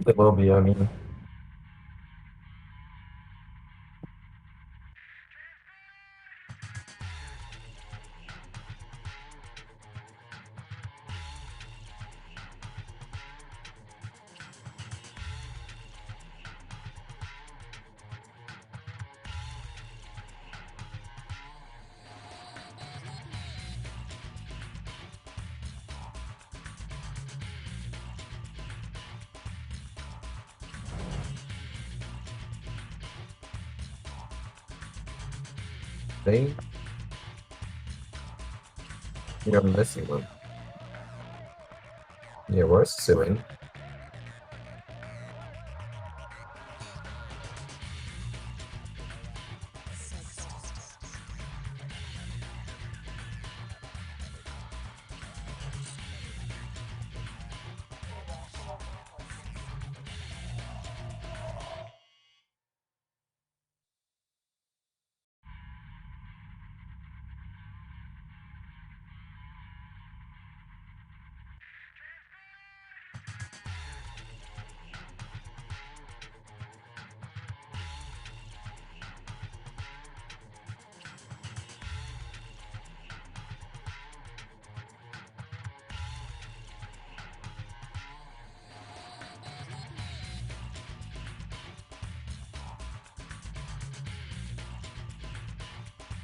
It will be, I mean. Thing. You're missing one. Yeah, where's Ceiling?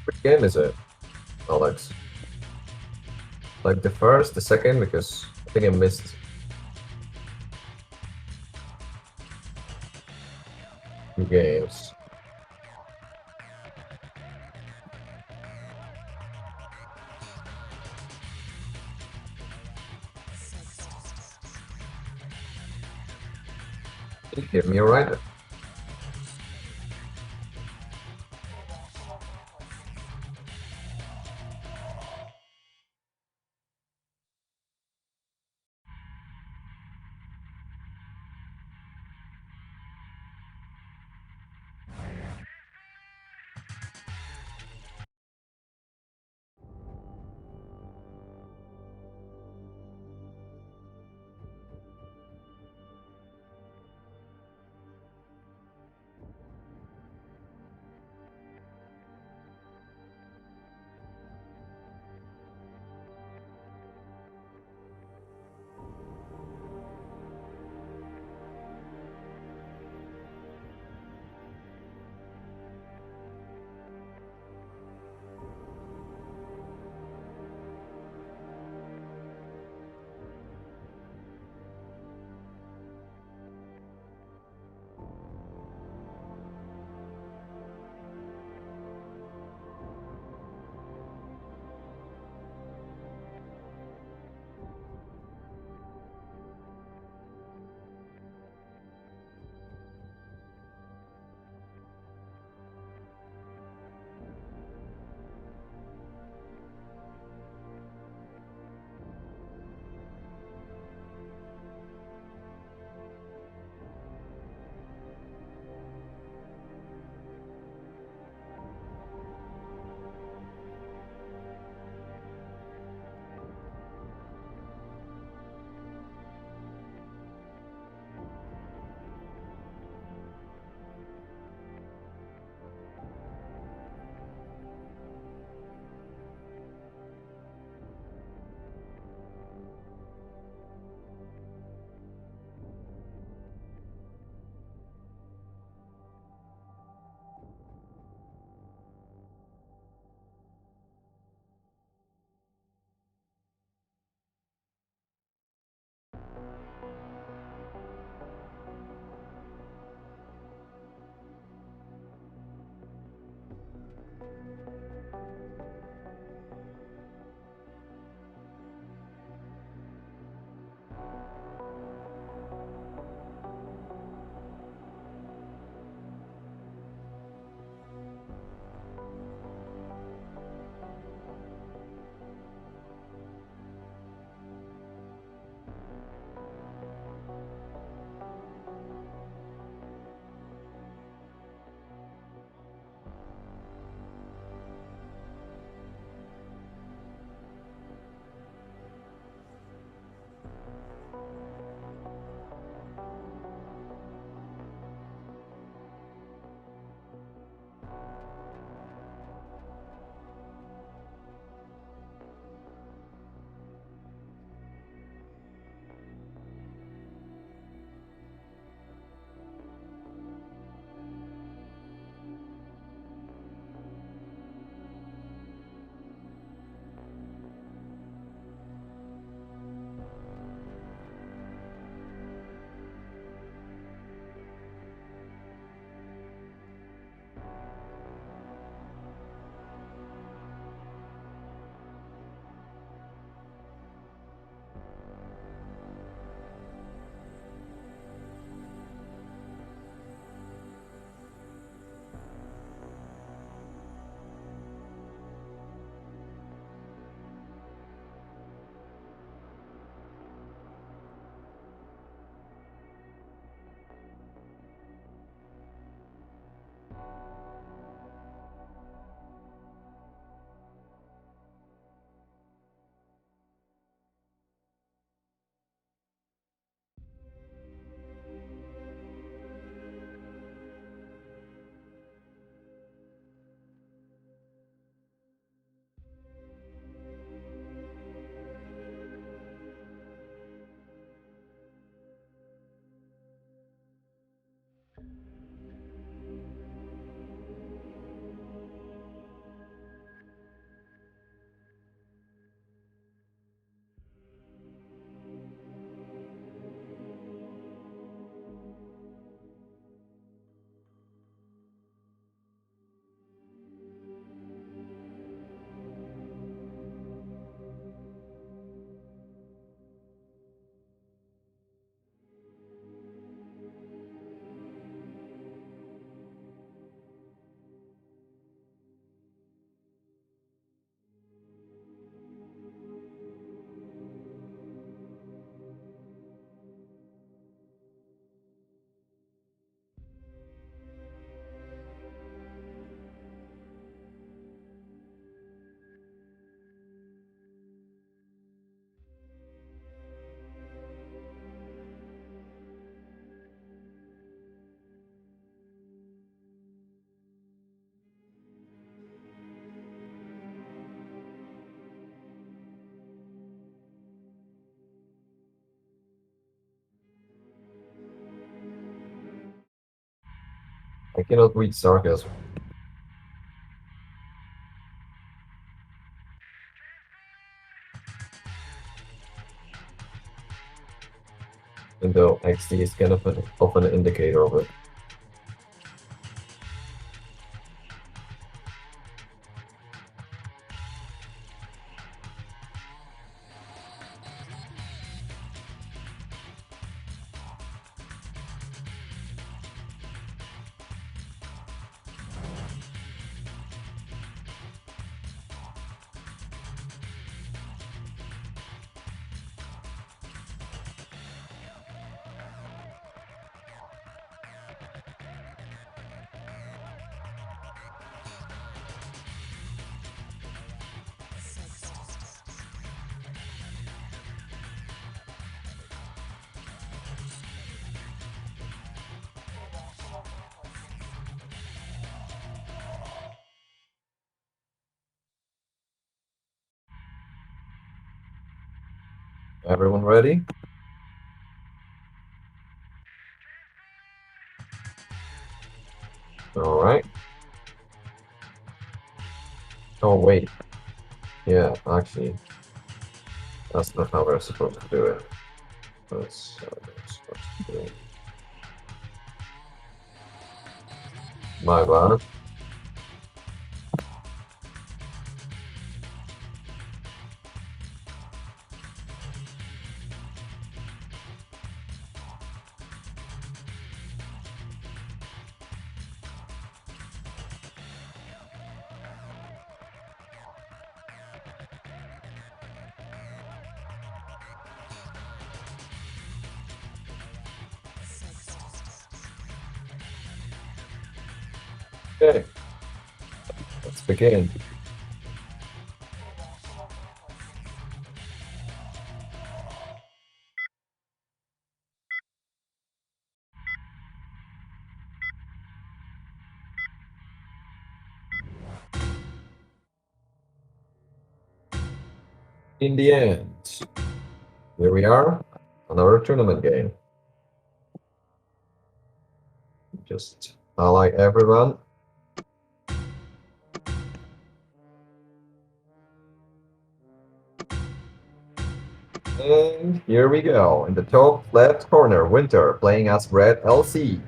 Which game is it, Alex? Like the first, the second, because I think I missed two games. Can you hear me alright? I cannot read sarcasm. Even though XD is kind of an indicator of it. Everyone ready? All right. Oh wait. Yeah, actually, that's not how we're supposed to do it. That's how we're supposed to do it. My bad. Okay, let's begin. In the end, here we are, another tournament game. Just ally everyone. And here we go. In the top left corner, Winter playing as Red LC.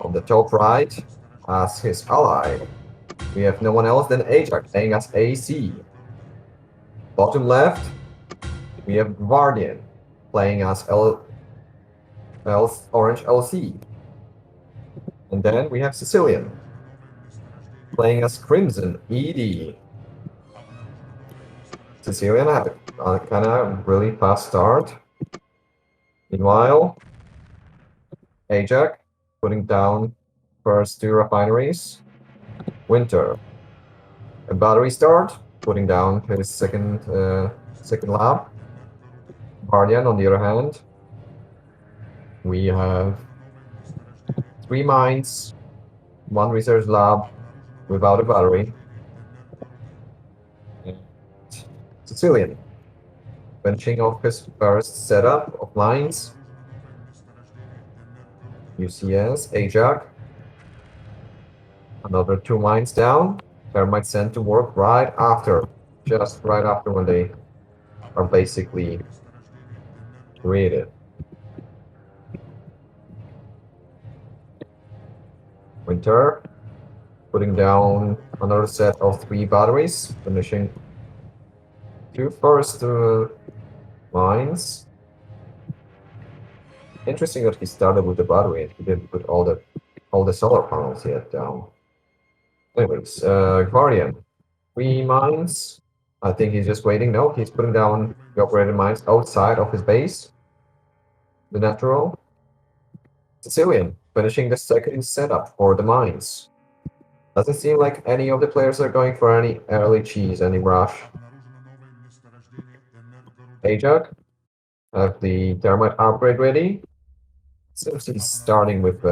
On the top right, as his ally, we have no one else than Ajax playing as AC. Bottom left, we have Guardian playing as Orange LC. And then we have Sicilian playing as Crimson ED. Sicilian had a kind of really fast start. Meanwhile, Ajax putting down first two refineries. Winter, a battery start, putting down his second lab. Guardian, on the other hand, we have 3 mines, 1 research lab without a battery. And Sicilian, finishing off his first setup of mines. UCS, Ajax, another 2 mines down. Thermite sent to work right after, just right after when they are basically created. Winter, putting down another set of 3 batteries, finishing 2 first mines. Interesting that he started with the battery and he didn't put all the solar panels yet down. Anyways, Guardian, 3 mines. I think he's just waiting. No, he's putting down the operated mines outside of his base. The natural. Sicilian, finishing the second setup for the mines. Doesn't seem like any of the players are going for any early cheese, any rush. Ajax, have the thermite upgrade ready. Seems he's starting with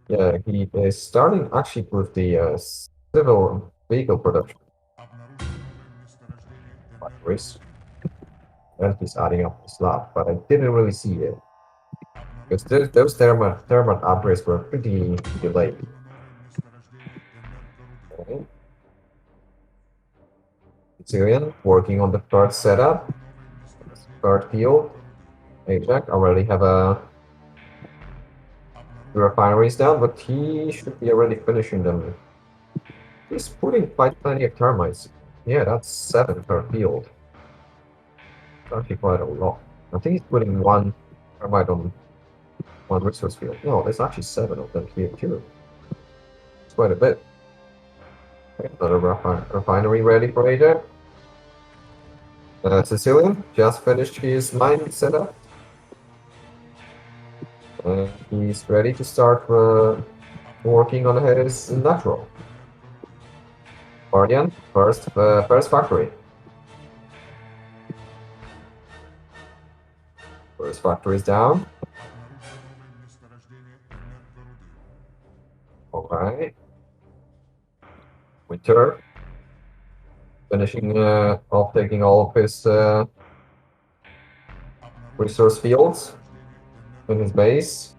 yeah, he is starting actually with the civil vehicle production. Batteries. And he's adding up the slot, but I didn't really see it. Because those thermal upgrades were pretty delayed. Okay. Syrian working on the third setup, third field. Ajax already have a refineries down, but he should be already finishing them. He's putting quite plenty of termites. Yeah, that's 7 per field. It's actually quite a lot. I think he's putting 1 termite on 1 resource field. No, there's actually 7 of them here too. It's quite a bit. Okay, another refinery ready for Ajax. Sicilian just finished his mine setup. He's ready to start working on his natural. Guardian, first factory. First factory is down. Okay. Winter. Finishing off taking all of his resource fields in his base.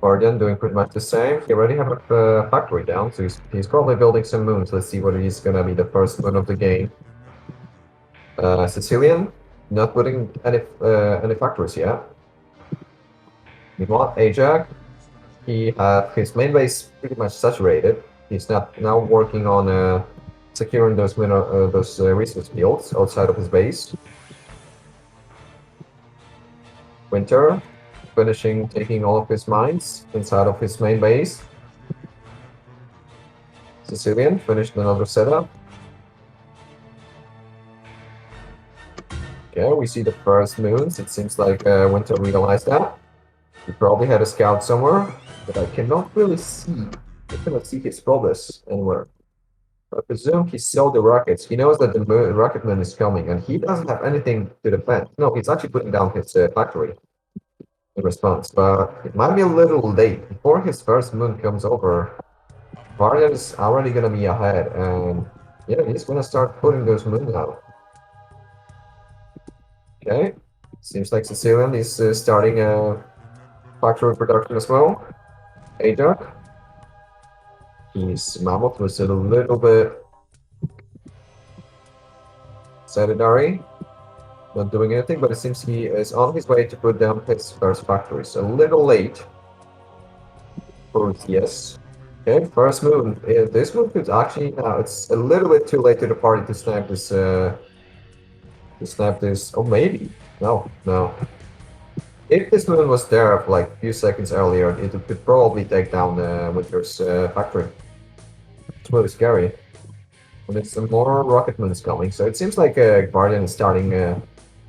Guardian doing pretty much the same. He already have a factory down, so he's probably building some moons. Let's see whether he's gonna be the first moon of the game. Sicilian, not putting any factories yet. Meanwhile, Ajax, he have his main base pretty much saturated. He's not now working on securing those resource fields outside of his base. Winter, finishing taking all of his mines inside of his main base. Sicilian finished another setup. Okay, we see the first moons. It seems like Winter realized that. He probably had a scout somewhere, but I cannot really see. I cannot see his progress anywhere. I presume he saw the rockets. He knows that the rocketman is coming, and he doesn't have anything to defend. No, he's actually putting down his factory in response, but it might be a little late. Before his first moon comes over, Guardian is already gonna be ahead, and yeah, he's gonna start putting those moons out. Okay, seems like Sicilian is starting a factory production as well. Ajax. His mammoth was a little bit sedentary, not doing anything, but it seems he is on his way to put down his first factories. A little late for yes. Okay, first moon. This moon could actually it's a little bit too late to the party to snap this. Oh, maybe no. If this moon was there for like a few seconds earlier, it could probably take down Winter's factory. It's really scary. And it's some more rocket moons coming, so it seems like Guardian is starting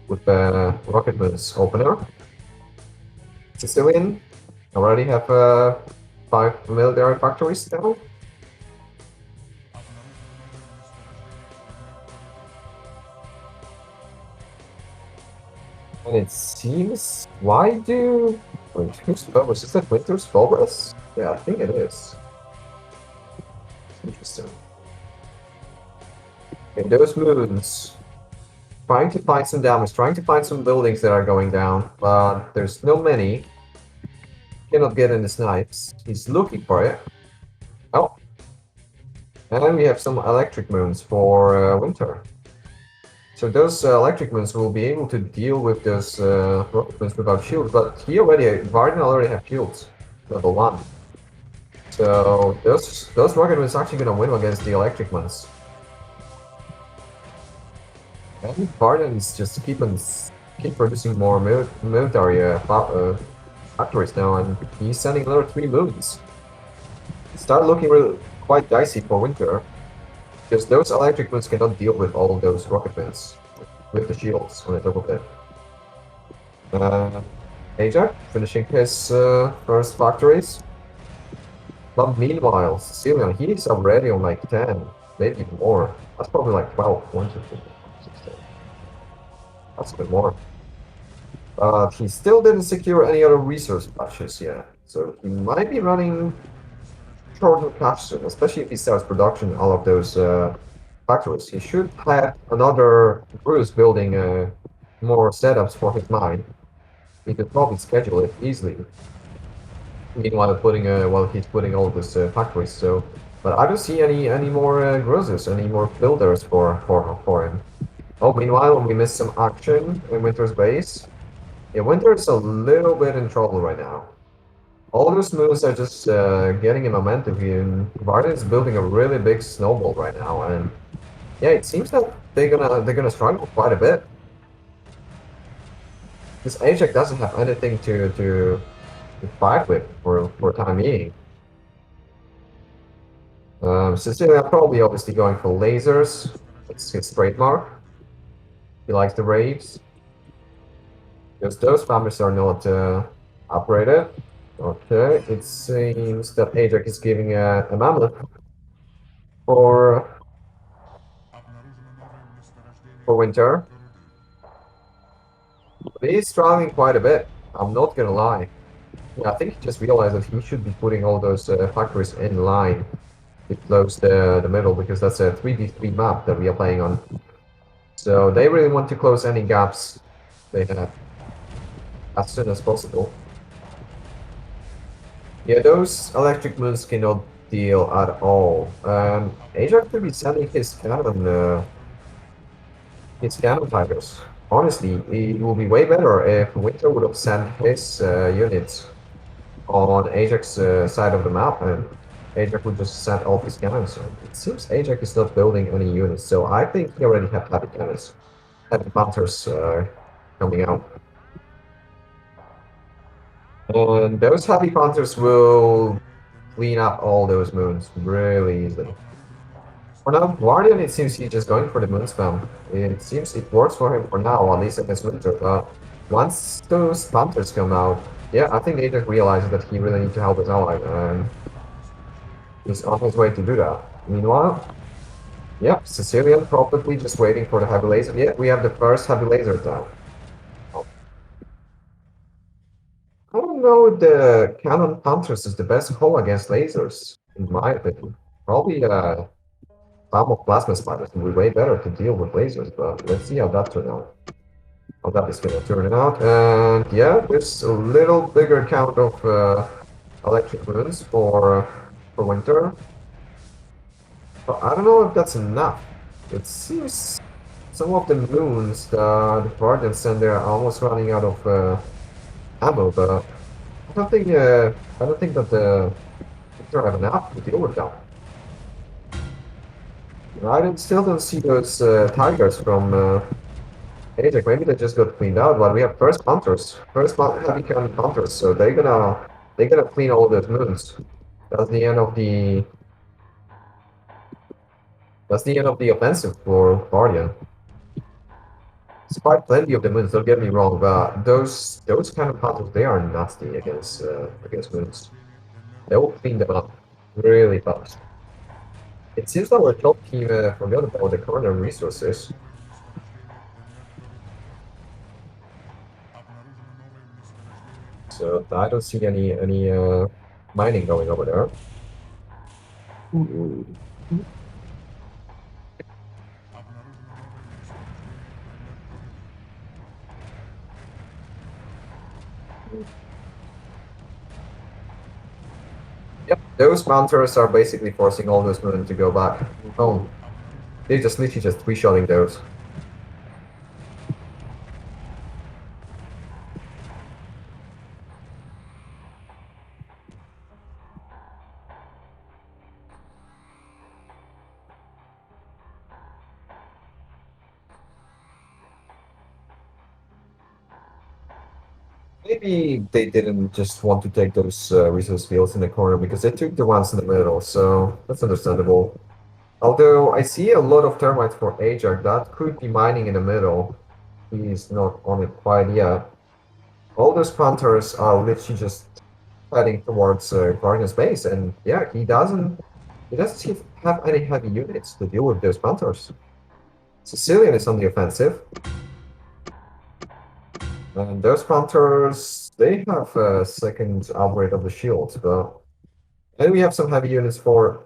with rocket moons opener. Sicilian already have 5 military factories now. And it seems, why do Winter's progress? Is that Winter's progress? Yeah, I think it is. Interesting. Okay, those moons. Trying to find some damage, trying to find some buildings that are going down, but there's no many. Cannot get any snipes. He's looking for it. Oh. And we have some electric moons for Winter. So those electric moons will be able to deal with those rocket moons without shields, but Guardian already have shields, level 1. So those rocket moons are actually gonna win against the electric ones. And Guardian is just keep producing more military factories now, and he's sending another 3 moons. Start looking really quite dicey for Winter. Because those electric moons cannot deal with all of those rocket moons with the shields on the top of it. Ajax finishing his first factories. But meanwhile, Sicilian, he's already on like 10, maybe even more. That's probably like 12, 1, 2, 3, 4, 6, 7. That's a bit more. He still didn't secure any other resource patches yet. So he might be running short on cash soon, especially if he starts production all of those factories. He should have another Bruce building more setups for his mine, he could probably schedule it easily. Meanwhile, while he's putting all this factories. So, but I don't see any more grocers, any more builders for him. Oh, meanwhile, we missed some action in Winter's base. Yeah, Winter's a little bit in trouble right now. All those moves are just getting him momentum here, and Guardian's building a really big snowball right now, and yeah, it seems that they're gonna struggle quite a bit. This Ajax doesn't have anything to fight with for time being. Cecilia probably obviously going for lasers. It's his trademark. He likes the raves. Because those farmers are not operated. Okay, it seems that Ajax is giving a mammoth for Winter. But he's struggling quite a bit. I'm not gonna lie. Yeah, I think he just realized that he should be putting all those factories in line to close the middle because that's a 3v3 map that we are playing on. So they really want to close any gaps they have as soon as possible. Yeah, those electric moons cannot deal at all. Ajax could be sending his cannon fighters. Honestly, it will be way better if Winter would have sent his units on Ajax's side of the map, and Ajax would just send all his cannons. It seems Ajax is not building any units, so I think he already have heavy cannons, heavy panthers coming out. And those heavy panthers will clean up all those moons really easily. For now, Guardian, it seems he's just going for the moon spam. It seems it works for him for now, at least against Winter. But once those panthers come out, yeah, I think Ajax realizes that he really needs to help his ally, and he's on his way to do that. Meanwhile, yeah, Sicilian probably just waiting for the heavy laser. Yeah, we have the first heavy laser down. I don't know if the Cannon Panthers is the best call against lasers, in my opinion. Probably Palm of Plasma Spiders will be way better to deal with lasers, but let's see how that turns out. How that is gonna turn out. And yeah, there's a little bigger count of electric moons for Winter. But I don't know if that's enough. It seems some of the moons that the Guardians send there are almost running out of ammo, but I don't think that the Winter have enough to deal with them. Still don't see those tigers from Ajax. Maybe they just got cleaned out, but we have first hunters, heavy cannon hunters, so they're gonna clean all those moons. That's the end of the that's the end of the offensive for Guardian. Despite plenty of the moons, don't get me wrong, but those kind of hunters they are nasty against moons. They will clean them up really fast. It seems that our top team forgot about the corner resources. So I don't see any mining going over there. Yep, those mounters are basically forcing all those moon to go back home. They're just literally just three-shotting those. Maybe they didn't just want to take those resource fields in the corner because they took the ones in the middle, so that's understandable. Although I see a lot of termites for Ajax that could be mining in the middle. He's not on it quite yet. All those panthers are literally just heading towards Guardian's base, and yeah, he doesn't have any heavy units to deal with those panthers. Sicilian is on the offensive. And those panthers, they have a second upgrade of the shields, but and we have some heavy units for.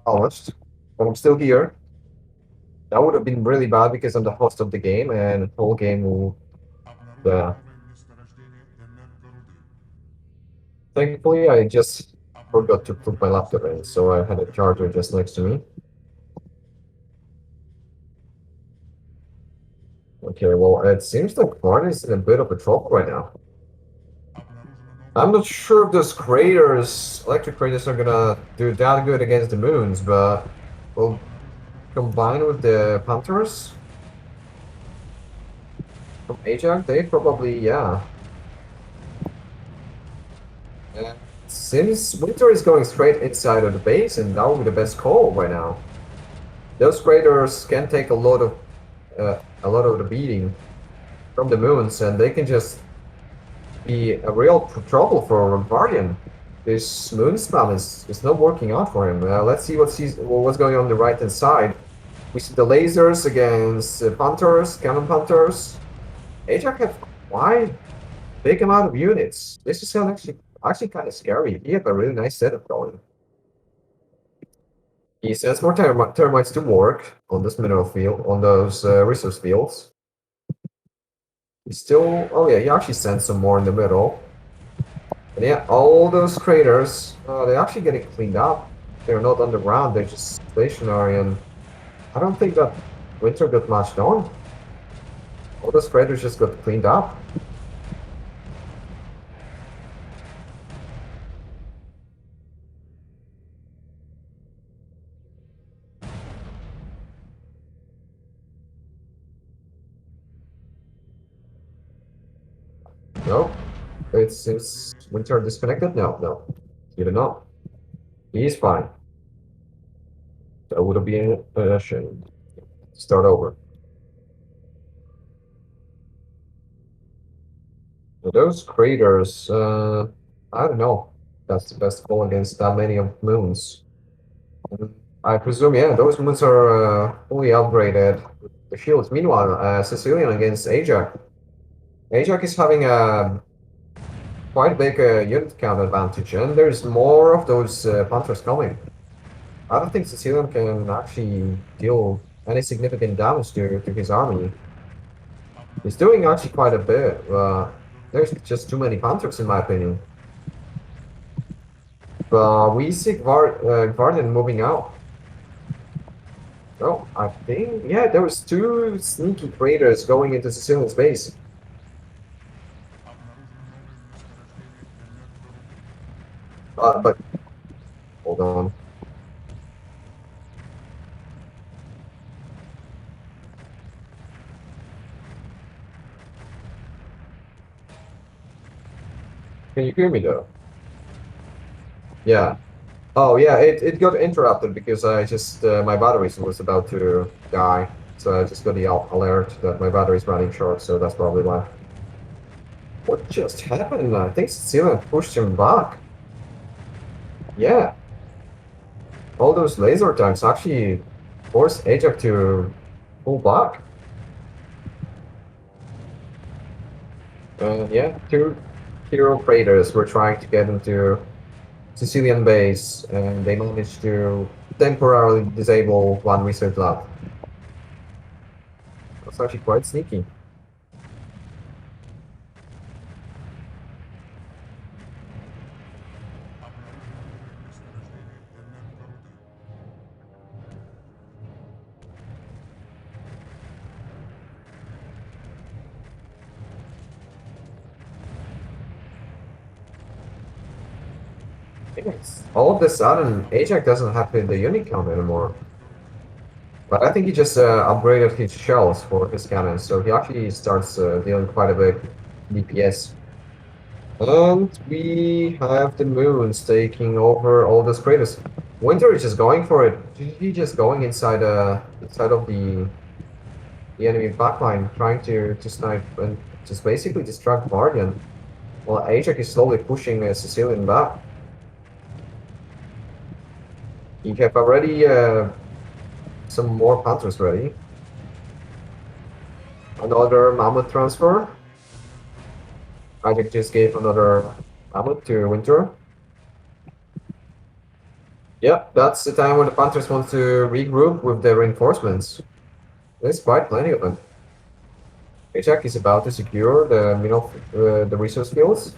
Almost. But I'm still here. That would have been really bad because I'm the host of the game and the whole game will. Uh, Thankfully, I just forgot to put my laptop in, so I had a charger just next to me. Okay, well, it seems like Guardian is in a bit of a trouble right now. I'm not sure if those craters, electric craters, are gonna do that good against the moons, but well, combined with the Panthers from Ajax, they probably, yeah. And since Winter is going straight inside of the base, and that would be the best call right now. Those craters can take a lot of the beating from the moons, and they can just be a real trouble for Guardian. This moon spam is not working out for him. Let's see what's going on the right hand side. We see the lasers against Panthers, Cannon Panthers. Ajax have quite big amount of units. This is actually kind of scary. He have a really nice setup going. He sends more termites to work on this mineral field, on those resource fields. He still, oh yeah, he actually sends some more in the middle. And yeah, all those craters, they're actually getting cleaned up. They're not underground, they're just stationary, and I don't think that Winter got much done. All those craters just got cleaned up. No, it's Winter disconnected? No, no, even not. He's fine. That would have been a shame. Start over. So those craters, I don't know. That's the best call against that many of moons. I presume, yeah, those moons are fully upgraded with the shields. Meanwhile, Sicilian against Ajax. Ajax is having a quite big unit count advantage, and there's more of those Panthers coming. I don't think Sicilian can actually deal any significant damage to his army. He's doing actually quite a bit. There's just too many Panthers, in my opinion. But we see Guardian moving out. Oh, I think, yeah, there was two sneaky traders going into Sicilian's base. But hold on. Can you hear me though? Yeah. Oh yeah, it got interrupted because I just my battery was about to die, so I just got the alert that my battery is running short. So that's probably why. What just happened? I think Sicilian pushed him back. Yeah. All those laser tanks actually forced Ajax to pull back. Yeah, two hero traders were trying to get into Sicilian base, and they managed to temporarily disable one research lab. That's actually quite sneaky. Yes. All of a sudden, Ajax doesn't have the unit count anymore. But I think he just upgraded his shells for his cannons, so he actually starts dealing quite a bit DPS. And we have the moons taking over all those craters. Winter is just going for it. He's just going inside of the enemy backline, trying to snipe and just basically distract Guardian. While Ajax is slowly pushing Sicilian back. You have already some more Panthers ready. Another Mammoth transfer. Ajax just gave another Mammoth to Winter. Yep, that's the time when the Panthers want to regroup with their reinforcements. There's quite plenty of them. Ajax is about to secure the middle, the resource fields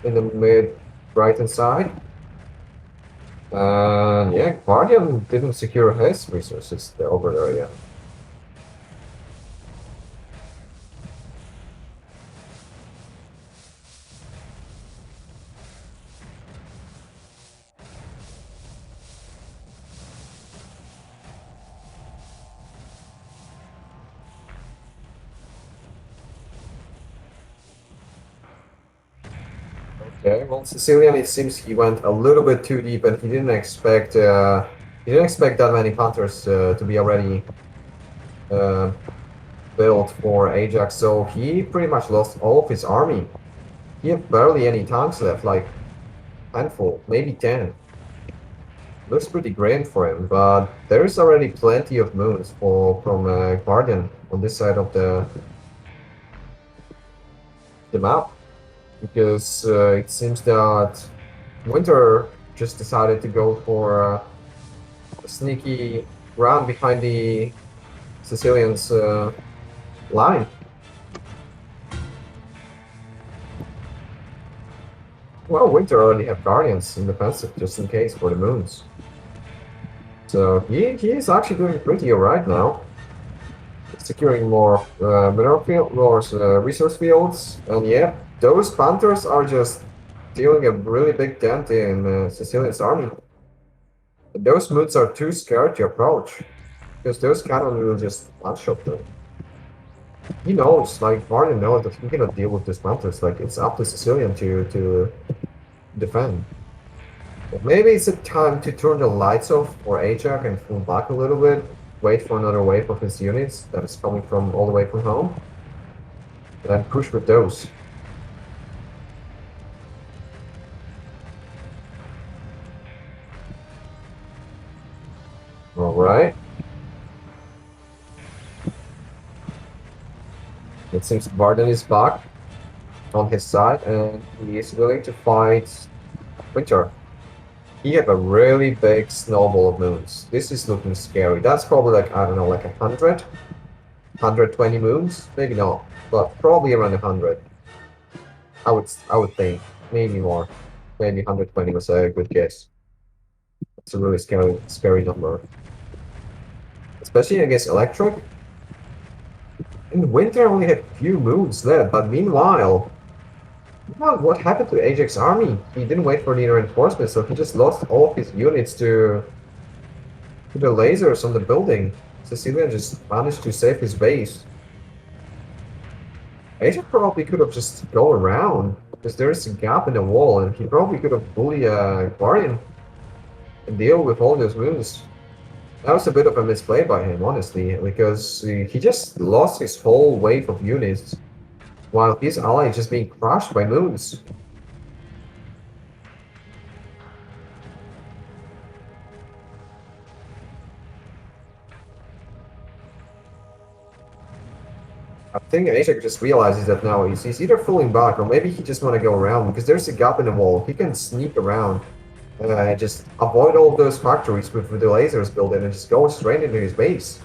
in the mid right hand side. Yeah, Guardian didn't secure his resources over there yet. Okay, well, Sicilian, it seems he went a little bit too deep, and he didn't expect that many Panthers to be already uh, built for Ajax. So he pretty much lost all of his army. He had barely any tanks left, like handful, maybe 10. Looks pretty grand for him, but there's already plenty of moons from Guardian on this side of the map, because it seems that Winter just decided to go for a sneaky round behind the Sicilians' line. Well, Winter already have Guardians in defensive just in case for the moons. So he is actually doing pretty alright now. Securing more mineral field, more resource fields, and yeah, those Panthers are just dealing a really big dent in Sicilian's army. Those moons are too scared to approach, because those cannon will just one-shot them. He knows, like Martin knows that he cannot deal with these Panthers. Like it's up to Sicilian to defend. But maybe it's a time to turn the lights off for Ajax and pull back a little bit. Wait for another wave of his units that is coming from all the way from home. And then push with those. Alright. It seems Varden is back on his side and he is willing to fight Winter. He have a really big snowball of moons. This is looking scary. That's probably like, I don't know, like 100? 120 moons? Maybe not, but probably around 100. I would think. Maybe more. Maybe 120 was a good guess. It's a really scary number. Especially against Electric. And Winter only had few moons left, but meanwhile, what happened to Ajax's army? He didn't wait for the reinforcements, so he just lost all of his units to the lasers on the building. Sicilian just managed to save his base. Ajax probably could have just gone around, because there's a gap in the wall, and he probably could have bullied Guardian and deal with all those moves. That was a bit of a misplay by him, honestly, because he just lost his whole wave of units, while his ally is just being crushed by moons. I think Ajax just realizes that now he's either falling back or maybe he just want to go around because there's a gap in the wall. He can sneak around and just avoid all those factories with the lasers built in and just go straight into his base.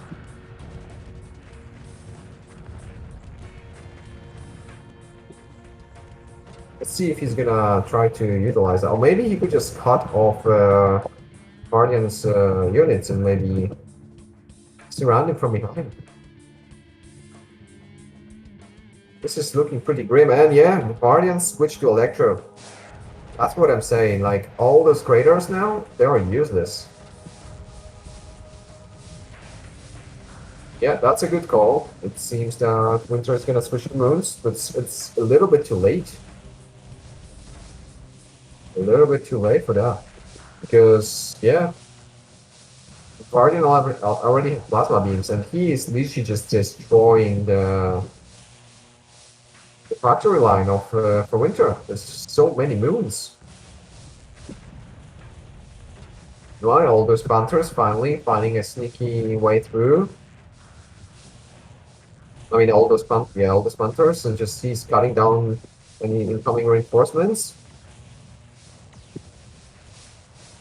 Let's see if he's gonna try to utilize that. Or maybe he could just cut off Guardian's units and maybe surround him from behind. This is looking pretty grim, and yeah, the Guardians switched to Electro. That's what I'm saying, like, all those craters now, they are useless. Yeah, that's a good call. It seems that Winter is gonna switch to moons, but it's a little bit too late. A little bit too late for that. Because, yeah, Guardian already has plasma beams, and he is literally just destroying the factory line of for Winter. There's so many moons. Right, all those Panthers finally finding a sneaky way through. I mean, all those Panthers, and just he's cutting down any incoming reinforcements.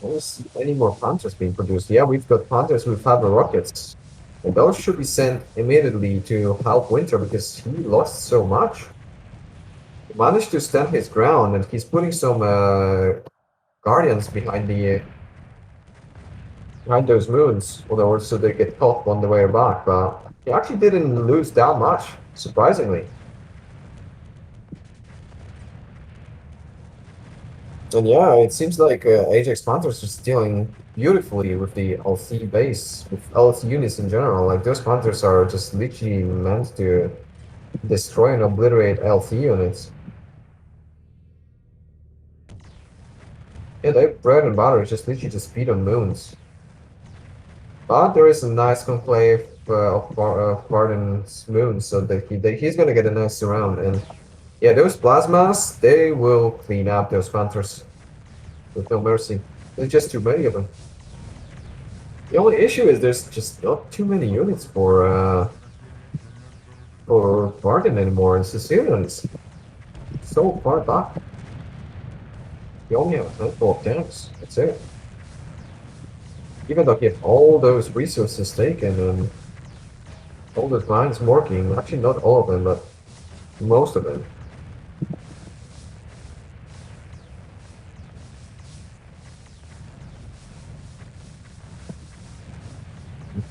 I don't see any more Panthers being produced. Yeah, we've got Panthers with fiber rockets. And those should be sent immediately to help Winter because he lost so much. He managed to stand his ground and he's putting some Guardians behind those moons, although so they get caught on the way back, but he actually didn't lose that much, surprisingly. And yeah, it seems like Ajax Panthers are dealing beautifully with the LC base, with LC units in general. Like those Panthers are just literally meant to destroy and obliterate LC units. Yeah, their bread and butter is just literally just speed on moons. But there is a nice conclave of Guardian's moons, so that he's gonna get a nice surround. And yeah, those plasmas, they will clean up those Panthers with no mercy. There's just too many of them. The only issue is there's just not too many units for Guardian anymore, and Sicilians so far back. You only have a handful of tanks. That's it. Even though you have all those resources taken and all those mines working, actually not all of them, but most of them.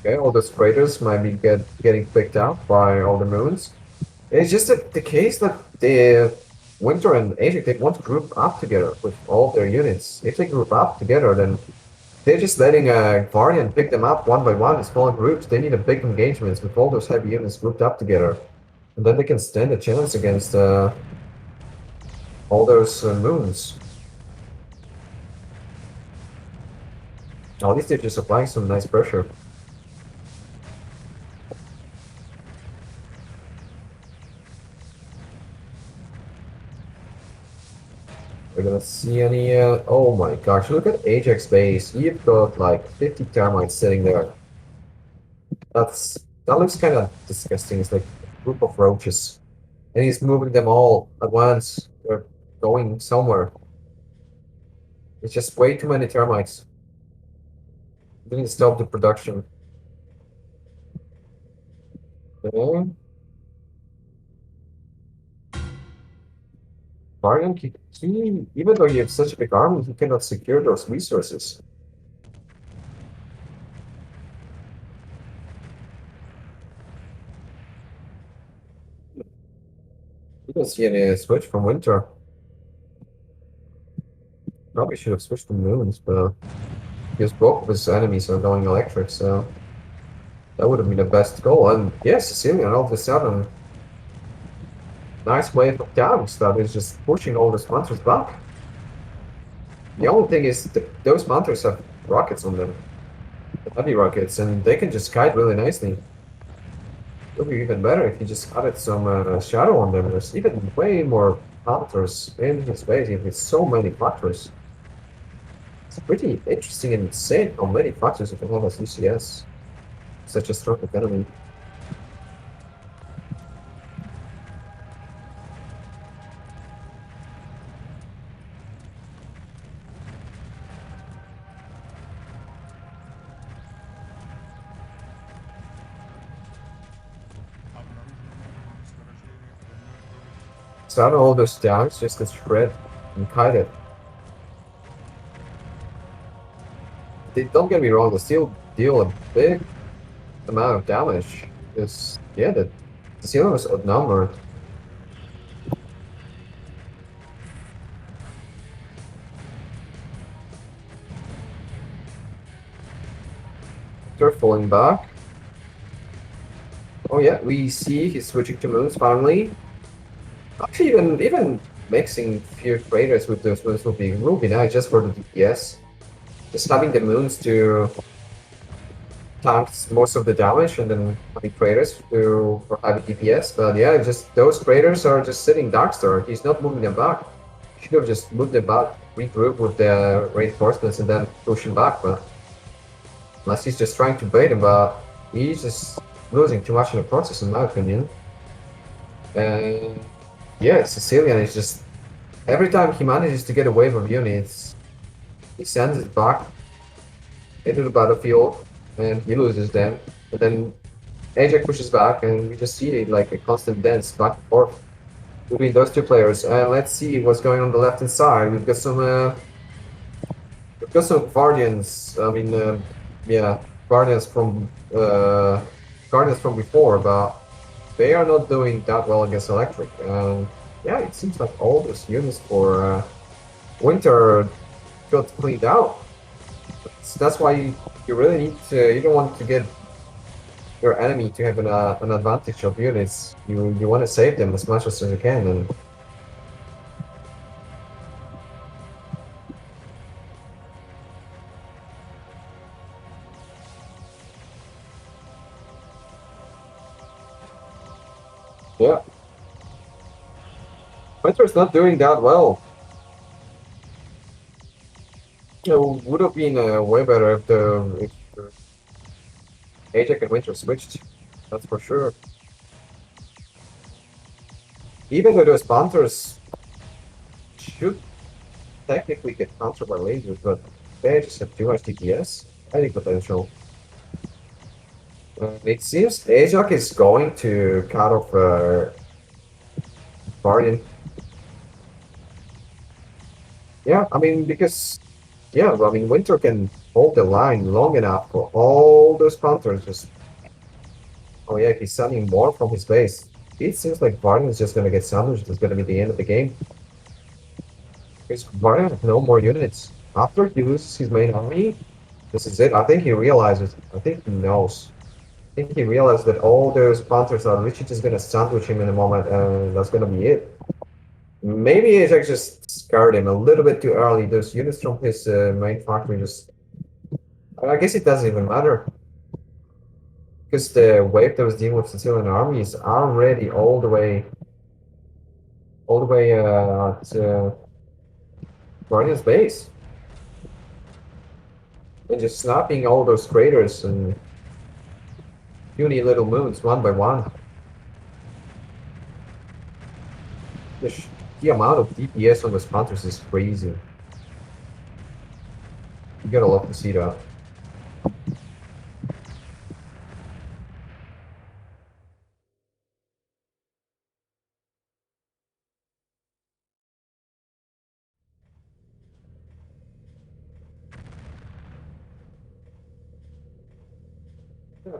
Okay, all those craters might be getting picked up by all the moons. It's just the case that the Winter and Ajax, they want to group up together with all their units. If they group up together, then they're just letting Guardian pick them up one by one in smaller groups. They need a big engagements with all those heavy units grouped up together. And then they can stand a chance against all those moons. At least they're just applying some nice pressure. We're gonna see any. Oh my gosh, look at Ajax base. You've got like 50 termites sitting there. That looks kind of disgusting. It's like a group of roaches. And he's moving them all at once. They're going somewhere. It's just way too many termites. We need to stop the production. Okay. Guardian, even though you have such a big army, he cannot secure those resources. You don't see any switch from Winter. Probably should have switched to moons, but because both of his enemies are going electric, so that would have been the best goal. And yes, Sicilian all of a sudden, nice wave of tanks that is just pushing all the monsters back. The only thing is that those monsters have rockets on them, heavy rockets, and they can just kite really nicely. It would be even better if you just added some shadow on them. There's even way more hunters in his base with so many factors. It's pretty interesting and insane how many factors you can have as UCS. Such a strong enemy. So out of all those tanks just get shred and kited. Don't get me wrong, they still deal a big amount of damage. Because yeah, the ceiling was outnumbered. They're falling back. Oh yeah, we see he's switching to moons finally. Actually, even mixing few craters with those moons will be nice just for the DPS. Just having the moons to tank most of the damage and then having craters for heavy DPS. But yeah, just those craters are just sitting Darkstar. He's not moving them back. He should have just moved them back, regroup with the reinforcements and then push him back. But unless he's just trying to bait him, but he's just losing too much in the process, in my opinion. And yeah, Sicilian is just every time he manages to get a wave of units, He sends it back into the battlefield, and he loses them. And then Ajax pushes back, and we just see like a constant dance back and forth between those two players. And let's see what's going on the left hand side. We've got some Guardians. I mean, yeah, Guardians from uh, Guardians from before, but they are not doing that well against Electric. Yeah, it seems like all those units for Winter got cleaned out. So that's why you really need to. You don't want to get your enemy to have an advantage of units. You want to save them as much as you can. And yeah, Winter's not doing that well. It would have been way better if Ajax and Winter switched. That's for sure. Even though those Panthers should technically get countered by lasers, but they just have too much DPS. Any potential. It seems Ajax is going to cut off Guardian. Yeah, I mean, because, yeah, I mean, Winter can hold the line long enough for all those Panthers just. Oh, yeah, he's sending more from his base. It seems like Guardian is just gonna get sandwiched. It's gonna be the end of the game. Because Guardian has no more units. After he loses his main army, this is it. I think he realizes. I think he knows. I think he realized that all those Panthers are literally just gonna sandwich him in a moment, and that's gonna be it. Maybe Ajax just scared him a little bit too early. Those units from his main factory just. I guess it doesn't even matter. Because the wave that was dealing with Sicilian army is already all the way at Guardian's base. And just snapping all those craters and puny little moons one by one. The amount of DPS on those Panthers is crazy. You gotta love to see that. Yeah.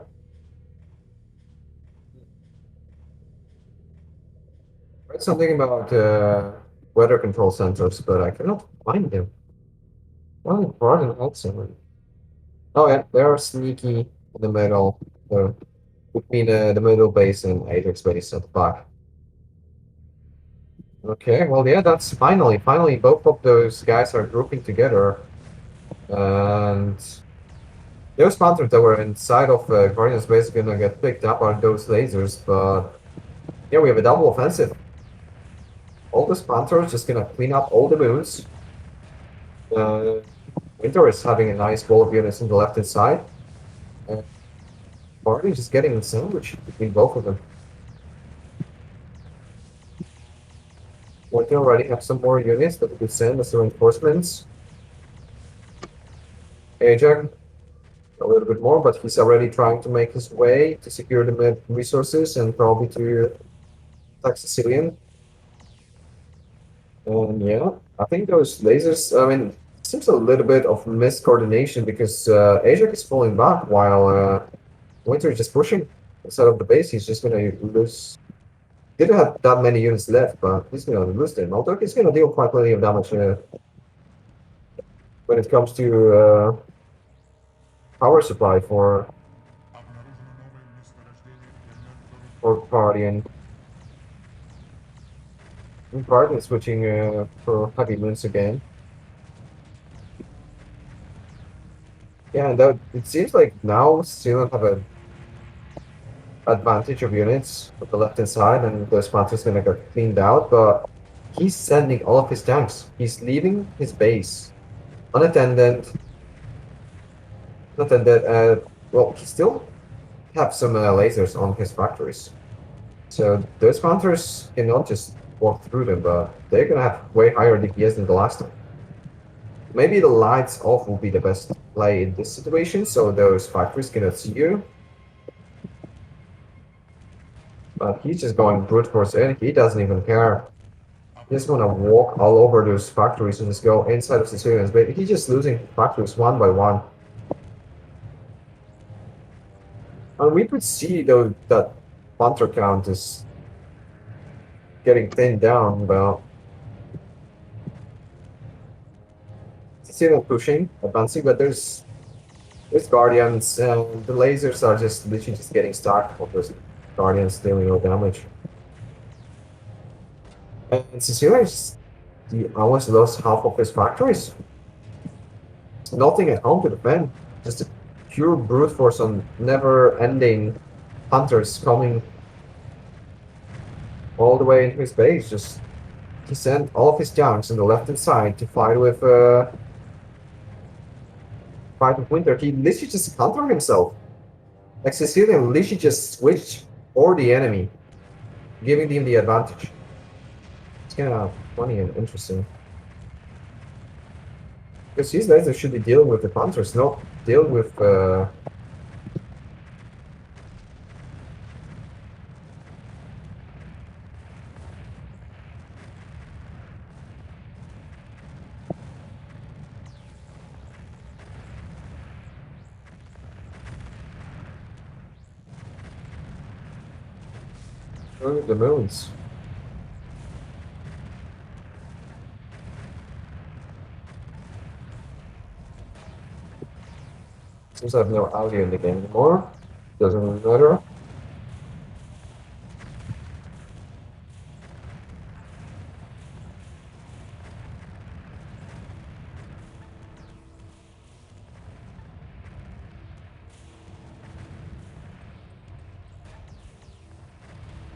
Read something about weather control centers, but I cannot find them. Oh, Guardian also. Oh yeah, they are sneaky in the middle, between the middle base and Ajax base at the back. Okay, well yeah, that's finally both of those guys are grouping together, and those Panthers that were inside of Guardian's base are gonna get picked up by those lasers, but yeah, we have a double offensive. All those Panthers just gonna clean up all the moons. Uh, Winter is having a nice wall of units on the left hand side. Guardian just getting a sandwich between both of them. Winter already have some more units that we could send as reinforcements. Ajax a little bit more, but he's already trying to make his way to secure the resources and probably to attack Sicilian. And yeah, I think those lasers, I mean, it seems a little bit of miscoordination because Ajax is falling back while Winter is just pushing instead of the base. He's just gonna lose. Didn't have that many units left, but he's gonna lose them. Although he's gonna deal quite plenty of damage when it comes to power supply for Guardian. Guardian switching for heavy moons again. Yeah, and that it seems like now still have a advantage of units on the left hand side, and those Panthers gonna get cleaned out. But he's sending all of his tanks. He's leaving his base unattended. Unattended. Well, he still have some lasers on his factories, so those Panthers cannot just walk through them. But they're gonna have way higher DPS than the last time. Maybe the lights off will be the best play in this situation, so those factories cannot see you. But he's just going brute force in. He doesn't even care. He just want to walk all over those factories and just go inside of Sicilians. But he's just losing factories one by one. And we could see though that Panther count is getting thinned down, but Sicilian pushing, advancing, but there's Guardians, and the lasers are just literally just getting stuck of those Guardians dealing no damage. And Sicilians, he almost lost half of his factories. Nothing at home to defend. Just a pure brute force on never-ending hunters coming all the way into his base. Just he sent all of his junks on the left hand side to fight with Winter. He literally just countered himself. Like Sicilian literally just switched for the enemy, giving him the advantage. It's kind of funny and interesting. Because these guys should be dealing with the Panthers, not dealing with the moons. Seems I have no audio in the game anymore. Doesn't really matter.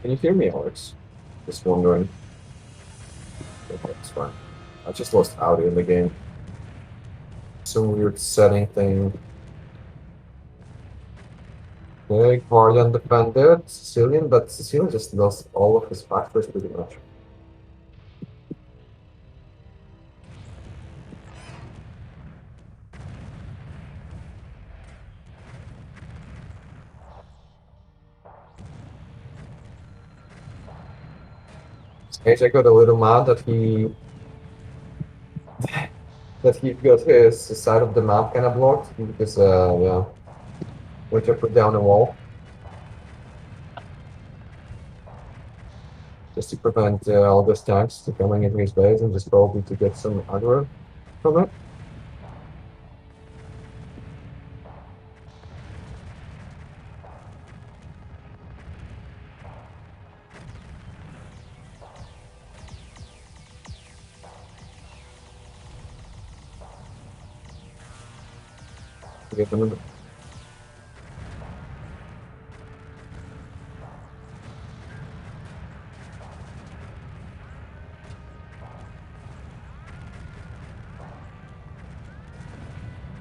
Can you hear me, Alex? Just wondering. Okay, it's fine. I just lost audio in the game. Some weird setting thing. Okay, Guardian defended Sicilian, but Sicilian just lost all of his factors pretty much. Ajax got a little mad that he got his side of the map kind of blocked because yeah, Winter put down a wall just to prevent all those tanks to coming into his base and just probably to get some aggro from it. To get them.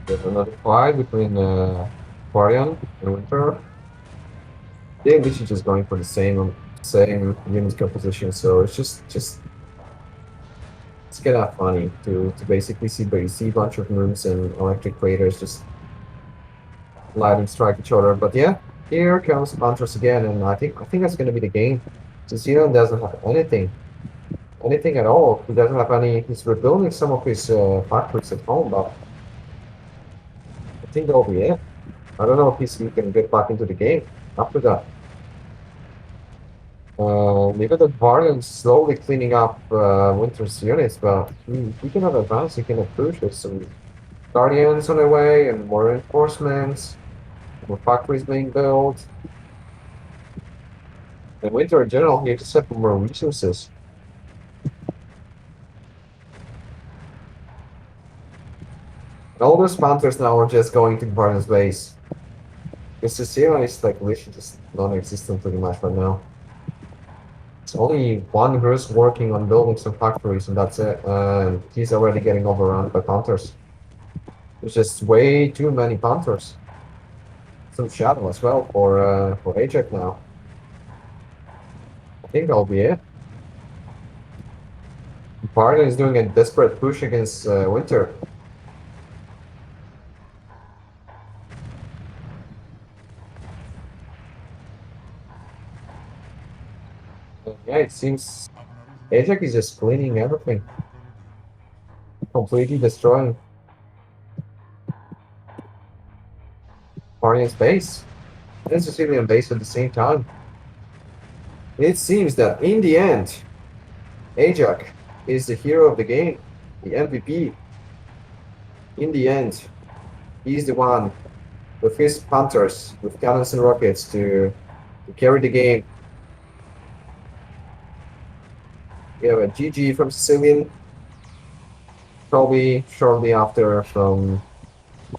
There's another fight between Guardian and Winter. They're literally just going for the same unit composition, so it's just it's kind of funny to basically see a bunch of moons and electric craters just lightning strike each other. But yeah, here comes Panthers again, and I think that's gonna be the game. Since doesn't have anything at all. He doesn't have any. He's rebuilding some of his factories at home, but I think that'll be it. I don't know if he can get back into the game after that. Even the Guardian's slowly cleaning up Winter's units, but he cannot advance, he cannot push. There's some Guardians on the way and more reinforcements, more factories being built. And Winter in general, he just have more resources. And all those Panthers now are just going to Guardian's base. Because Sicilian is like literally just non-existent pretty much right now. It's only one who's working on building some factories, and that's it. And he's already getting overrun by Panthers. There's just way too many Panthers. Some Shadow as well for Ajax now. I think that'll be it. Guardian is doing a desperate push against Winter. Yeah, it seems Ajax is just cleaning everything, completely destroying Guardian's base and Sicilian base at the same time. It seems that in the end, Ajax is the hero of the game, the MVP. In the end, he's the one with his Panthers, with cannons and rockets to carry the game. We have a GG from Sicilian, probably shortly after from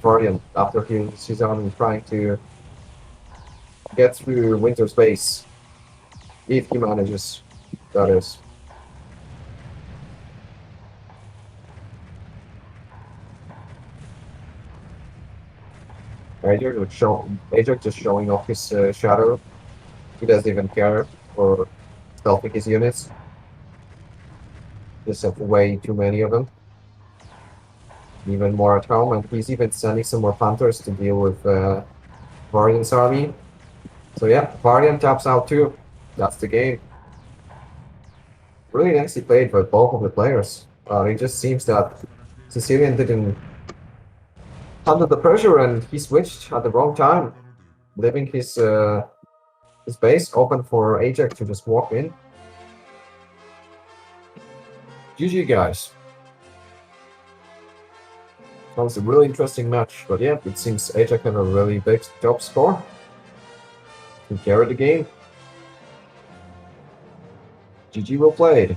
Guardian, after he's on trying to get through Winter's base, if he manages, that is. Ajax just showing off his shadow. He doesn't even care for stealthing his units. Just have way too many of them. Even more at home, and he's even sending some more Panthers to deal with Guardian's army. So yeah, Guardian taps out too. That's the game. Really nicely played by both of the players. It just seems that Sicilian didn't handle the pressure and he switched at the wrong time, leaving his base open for Ajax to just walk in. GG guys. That was a really interesting match, but yeah, it seems Ajax had a really big top score to carry the game. GG well played.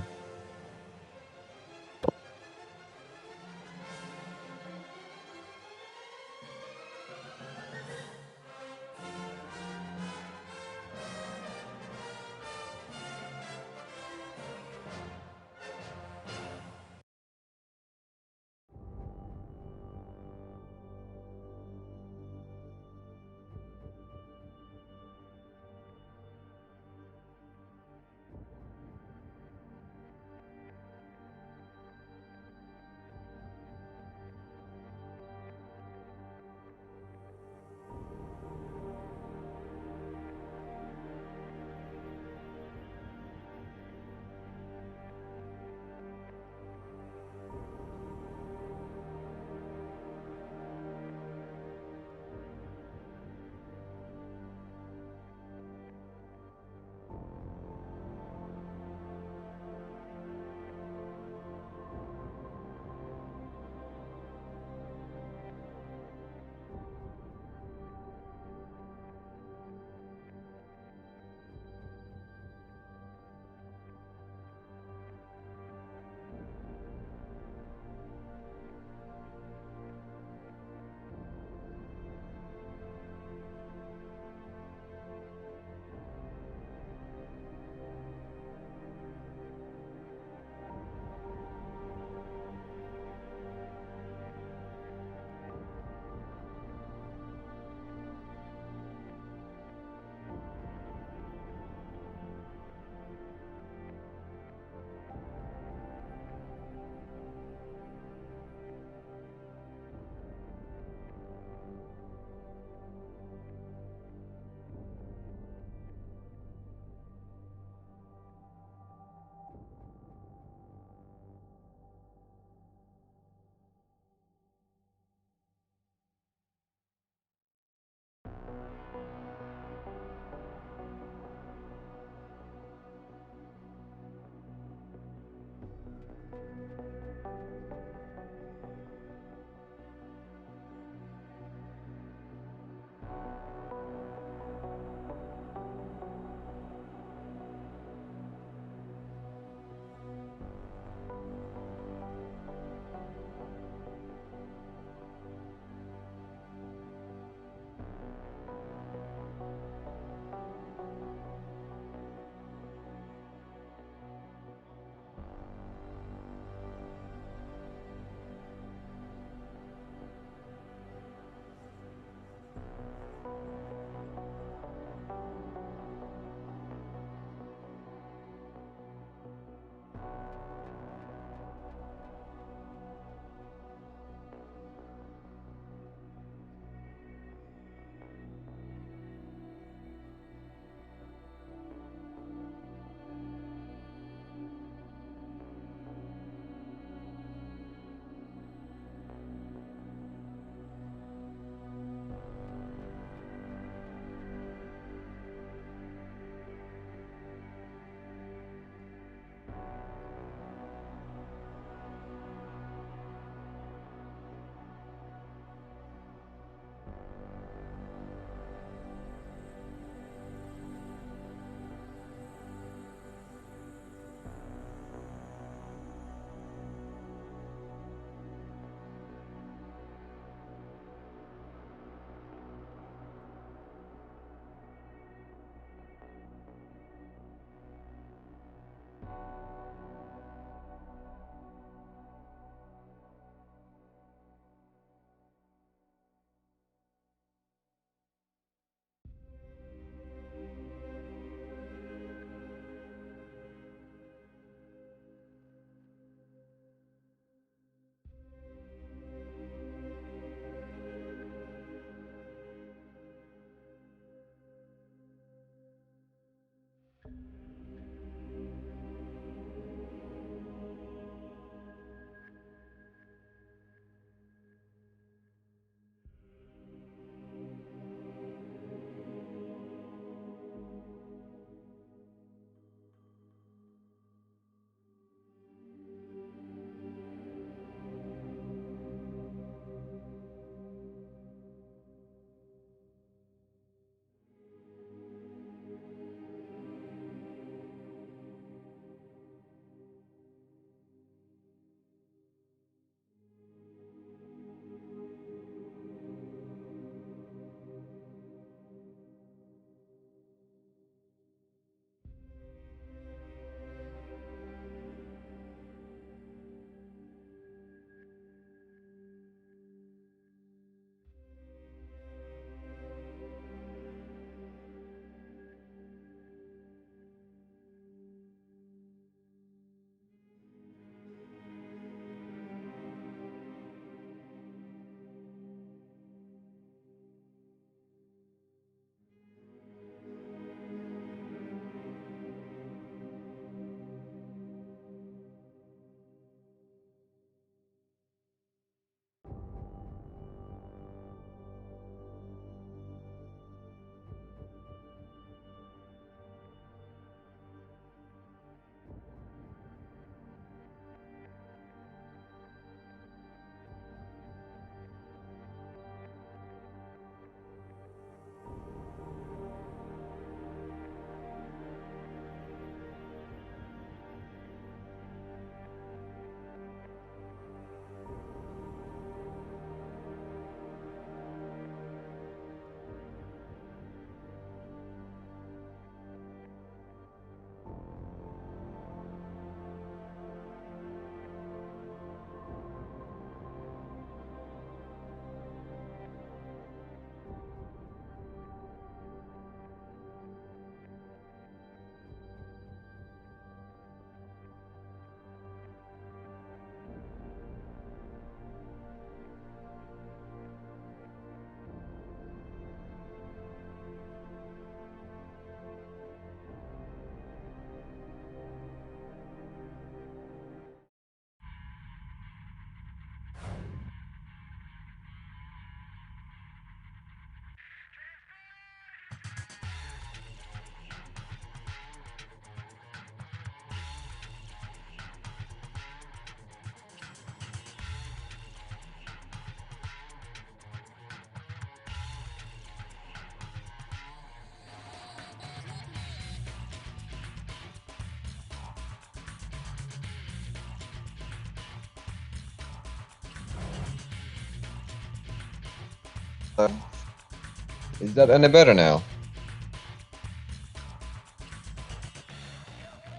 Is that any better now?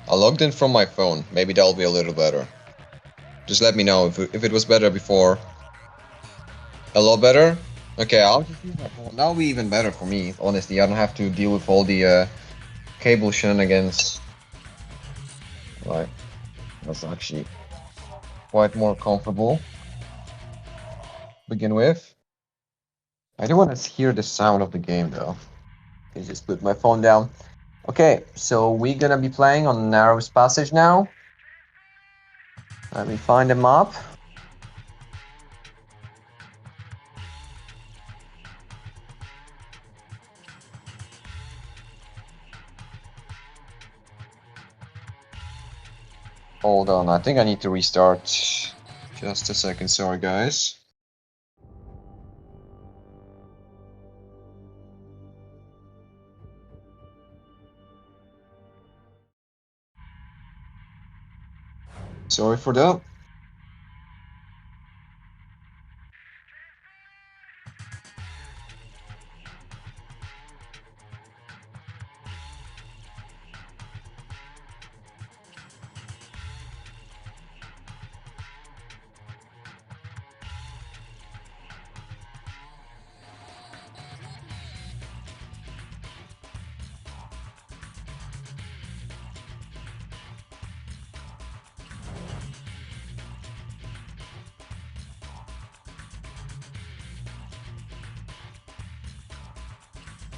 I logged in from my phone. Maybe that'll be a little better. Just let me know if it was better before. A lot better? Okay, I'll just use my phone. That'll be even better for me, honestly. I don't have to deal with all the cable shenanigans. Right. That's actually quite more comfortable. Begin with. I don't want to hear the sound of the game though. I just put my phone down. Okay, so we're gonna be playing on Narrow's Passage now. Let me find a map. Hold on, I think I need to restart. Just a second, sorry guys. Sorry for that.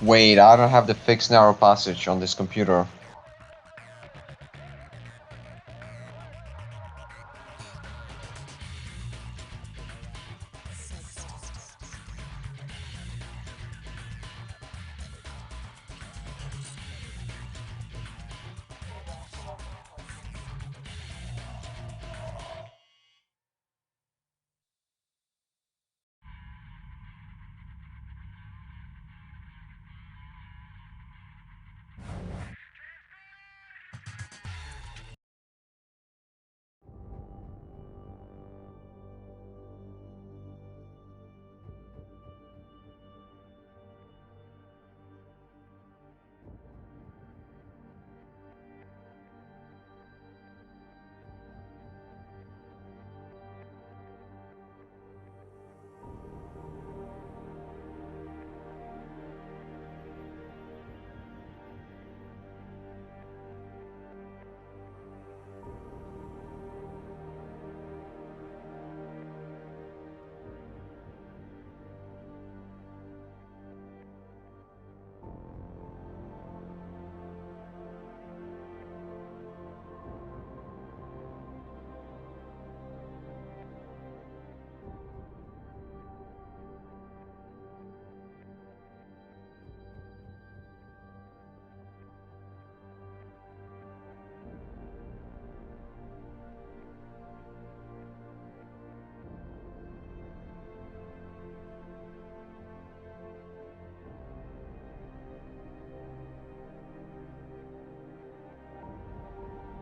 Wait, I don't have the fixed narrow passage on this computer.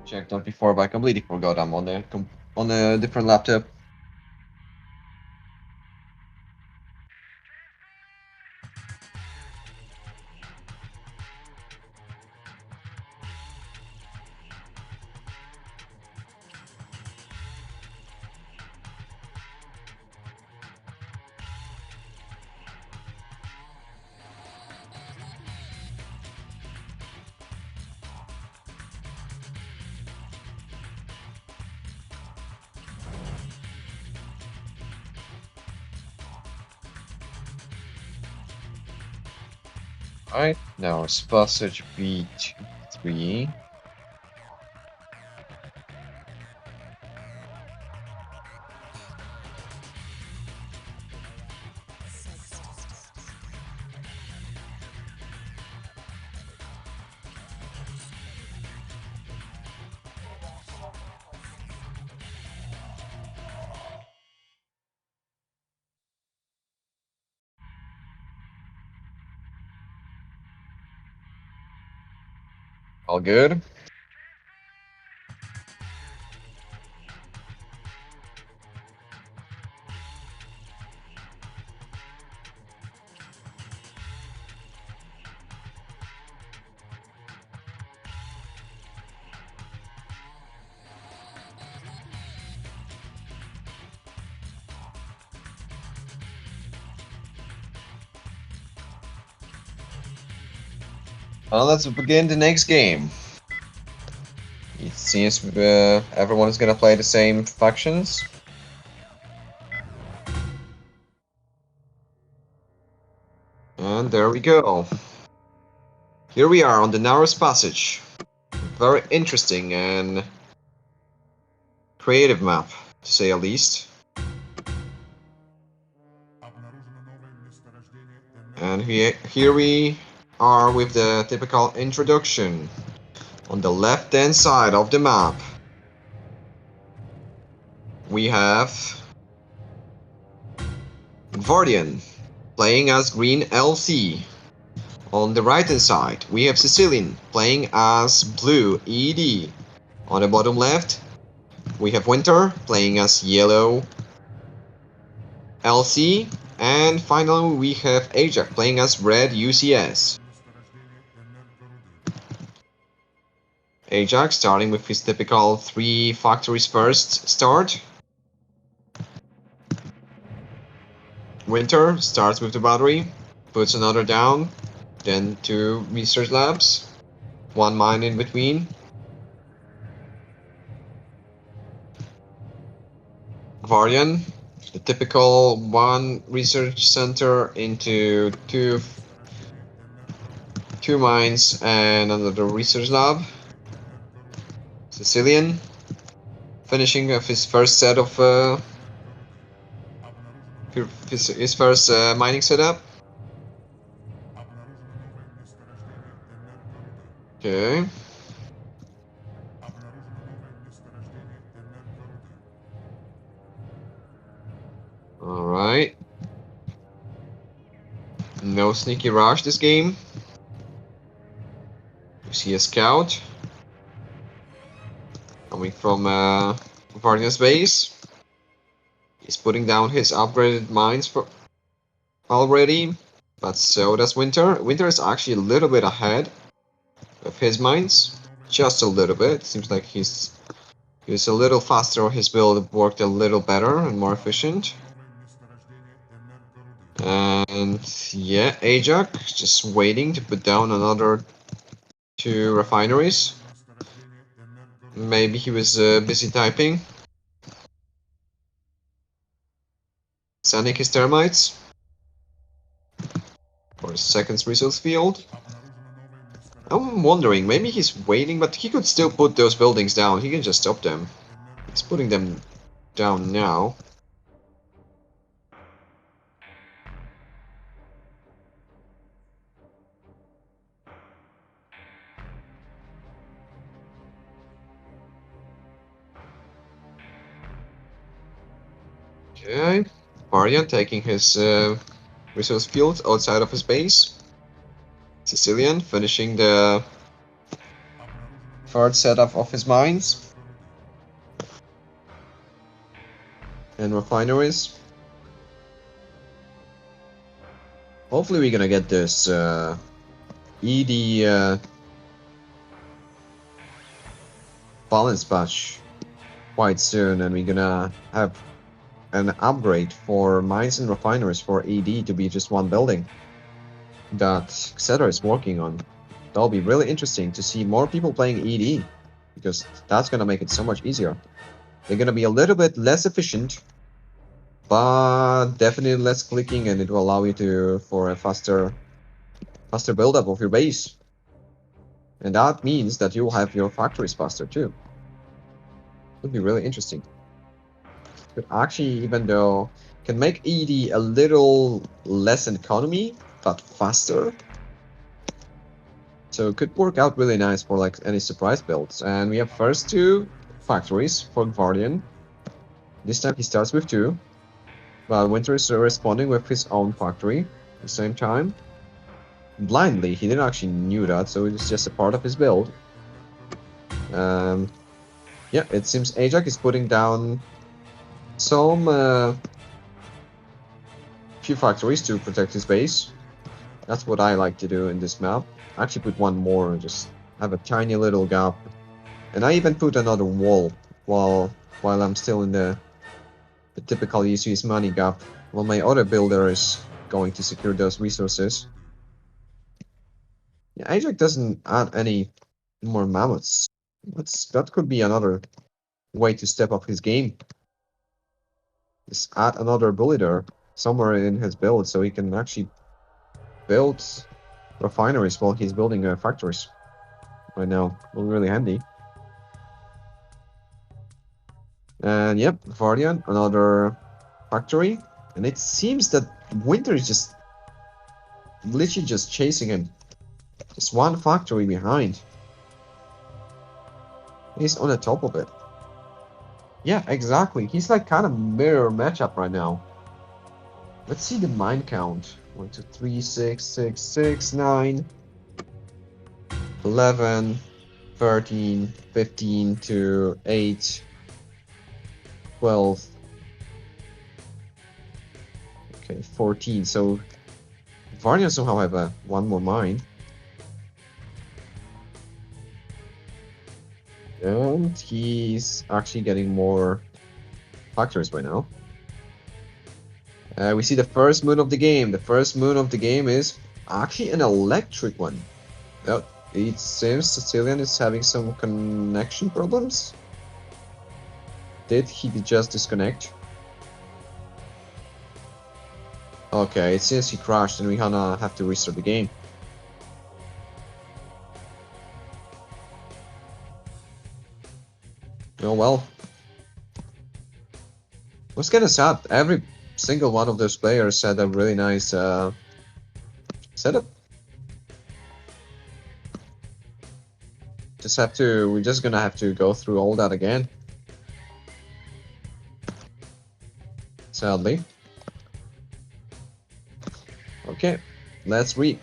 Checked out before, but I completely forgot I'm on a different laptop. Alright, now it's passage B23. All good? Well, let's begin the next game. It seems everyone's gonna play the same factions. And there we go. Here we are on the narrowest passage. Very interesting and creative map, to say the least. And here we are with the typical introduction. On the left-hand side of the map, we have Guardian playing as Green LC. On the right-hand side, we have Sicilian playing as Blue ED. On the bottom left, we have Winter playing as Yellow LC. And finally, we have Ajack playing as Red UCS. Ajax starting with his typical 3 factories first start. Winter starts with the battery, puts another down, then 2 research labs, 1 mine in between. Guardian, the typical 1 research center into 2 mines and another research lab. Sicilian, finishing of his first set of his first mining setup. Okay. Alright. No sneaky rush this game. You see a scout coming from Guardian's base. He's putting down his upgraded mines for already, but so does Winter. Winter is actually a little bit ahead of his mines, just a little bit. Seems like he's a little faster. His build worked a little better and more efficient. And yeah, Ajax just waiting to put down another 2 refineries. Maybe he was busy typing. Sending his termites for the second resource field. I'm wondering, maybe he's waiting, but he could still put those buildings down. He can just stop them. He's putting them down now. Okay, Guardian taking his resource field outside of his base. Sicilian finishing the 3rd setup of his mines and refineries. Hopefully we're gonna get this ED balance patch quite soon, and we're gonna have an upgrade for mines and refineries for ED to be just 1 building that Xetra is working on. That'll be really interesting to see more people playing ED, because that's gonna make it so much easier. They're gonna be a little bit less efficient, but definitely less clicking, and it will allow you for a faster build-up of your base. And that means that you'll have your factories faster too. Would be really interesting. Could actually, even though can make ED a little less in economy, but faster. So it could work out really nice for like any surprise builds. And we have first 2 factories for Guardian. This time he starts with 2, while Winter is responding with his own factory at the same time. Blindly, he didn't actually knew that, so it's just a part of his build. Yeah, it seems Ajax is putting down some few factories to protect his base. That's what I like to do in this map. I actually put 1 more and just have a tiny little gap. And I even put another wall while I'm still in the typical UC's money gap, while my other builder is going to secure those resources. Yeah, Ajax doesn't add any more mammoths. That could be another way to step up his game. Just add another builder somewhere in his build so he can actually build refineries while he's building factories. Right now, will be really handy. And yep, Guardian, another factory. And it seems that Winter is just literally just chasing him. Just one factory behind. He's on the top of it. Yeah, exactly. He's like kind of mirror matchup right now. Let's see the mine count. 1, 2, 3, 6, 6, 6, 9, 11, 13, 15 to 8, 12. Okay, 14. So Varnia somehow have one more mine. And he's actually getting more factories right now. We see the first moon of the game. The first moon of the game is actually an electric one. Oh, it seems Sicilian is having some connection problems. Did he just disconnect? Okay, it seems he crashed and we gonna have to restart the game. Oh well. Was kinda sad. Every single one of those players had a really nice setup. We're just gonna have to go through all that again. Sadly. Okay, let's read.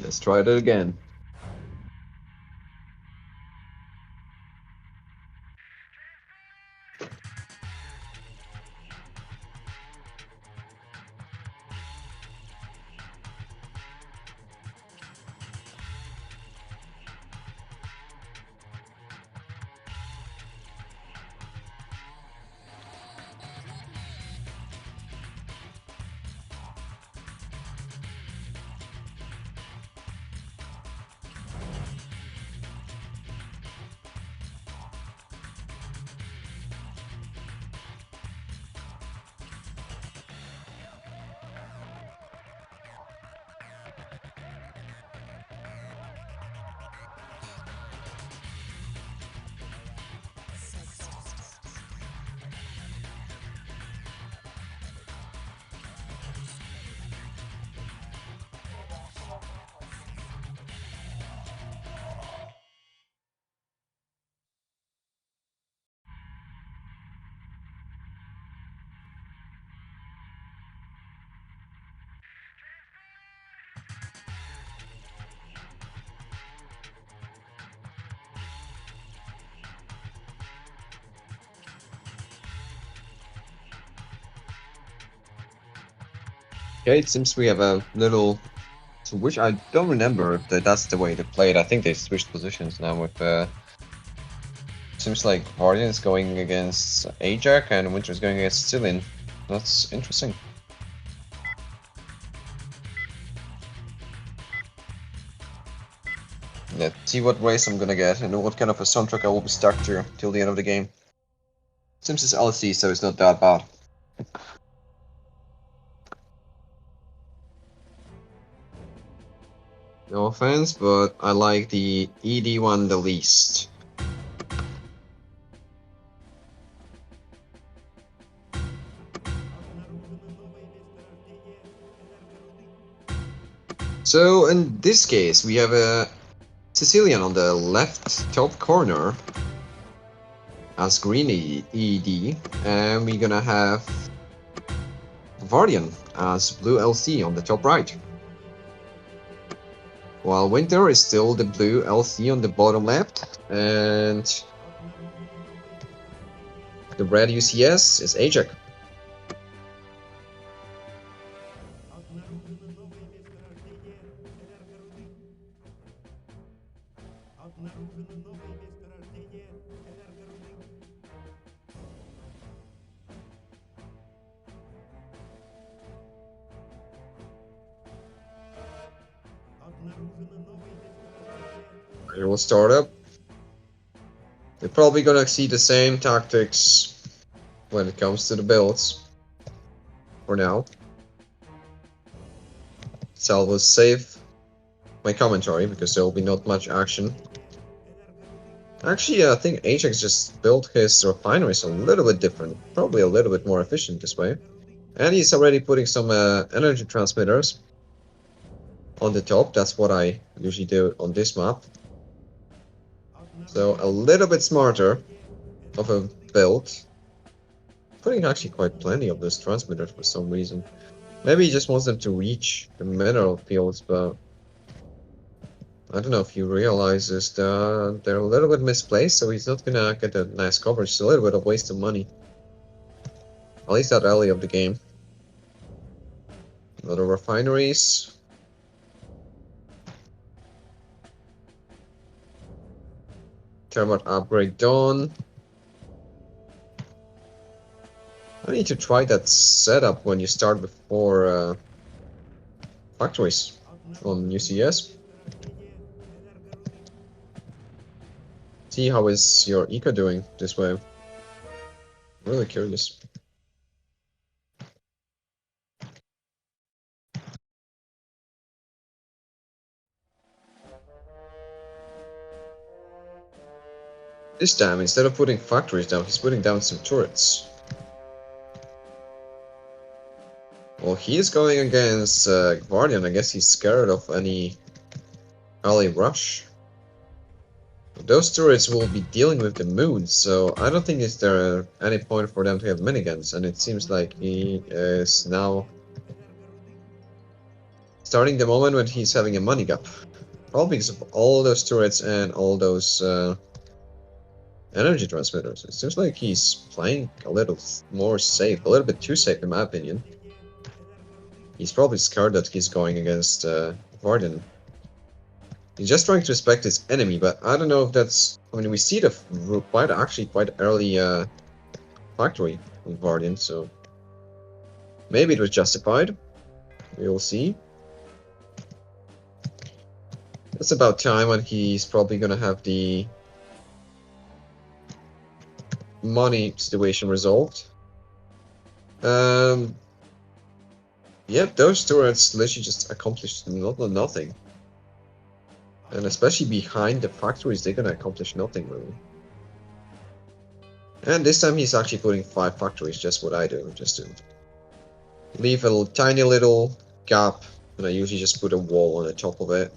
Let's try it again. Okay, it seems we have a little switch. I don't remember if that's the way they played. I think they switched positions now with seems like Guardian is going against Ajax and Winter is going against Sicilian. That's interesting. Let's see what race I'm gonna get and what kind of a soundtrack I will be stuck to till the end of the game. Seems it's LC, so it's not that bad. No offense, but I like the ED one the least. So in this case, we have a Sicilian on the left top corner as green ED, and we're gonna have Guardian as blue LC on the top right. While Winter is still the blue LC on the bottom left, and the red UCS is Ajack. It will start up. We're probably gonna see the same tactics when it comes to the builds. For now. So I will save my commentary because there will be not much action. Actually, I think Ajax just built his refineries a little bit different. Probably a little bit more efficient this way. And he's already putting some energy transmitters on the top. That's what I usually do on this map. So a little bit smarter of a build. Putting actually quite plenty of those transmitters for some reason. Maybe he just wants them to reach the mineral fields, but I don't know if he realizes that they're a little bit misplaced, so he's not gonna get a nice coverage. It's a little bit of waste of money. At least that early of the game. Other refineries. Thermal upgrade done. I need to try that setup when you start before factories on UCS. See how is your eco doing this way. I'm really curious. This time, instead of putting factories down, he's putting down some turrets. Well, he is going against Guardian. I guess he's scared of any early rush. Those turrets will be dealing with the moon, so I don't think is there any point for them to have miniguns, and it seems like he is now starting the moment when he's having a money gap. Probably because of all those turrets and all those energy transmitters. It seems like he's playing a little more safe, a little bit too safe in my opinion. He's probably scared that he's going against Guardian. He's just trying to respect his enemy, but I don't know if that's... I mean, we see the quite early factory with Guardian, so... Maybe it was justified. We will see. It's about time when he's probably gonna have the money situation resolved. Yep, those turrets literally just accomplished nothing. And especially behind the factories, they're gonna accomplish nothing really. And this time he's actually putting 5 factories, just what I do, just to leave a tiny little gap, and I usually just put a wall on the top of it.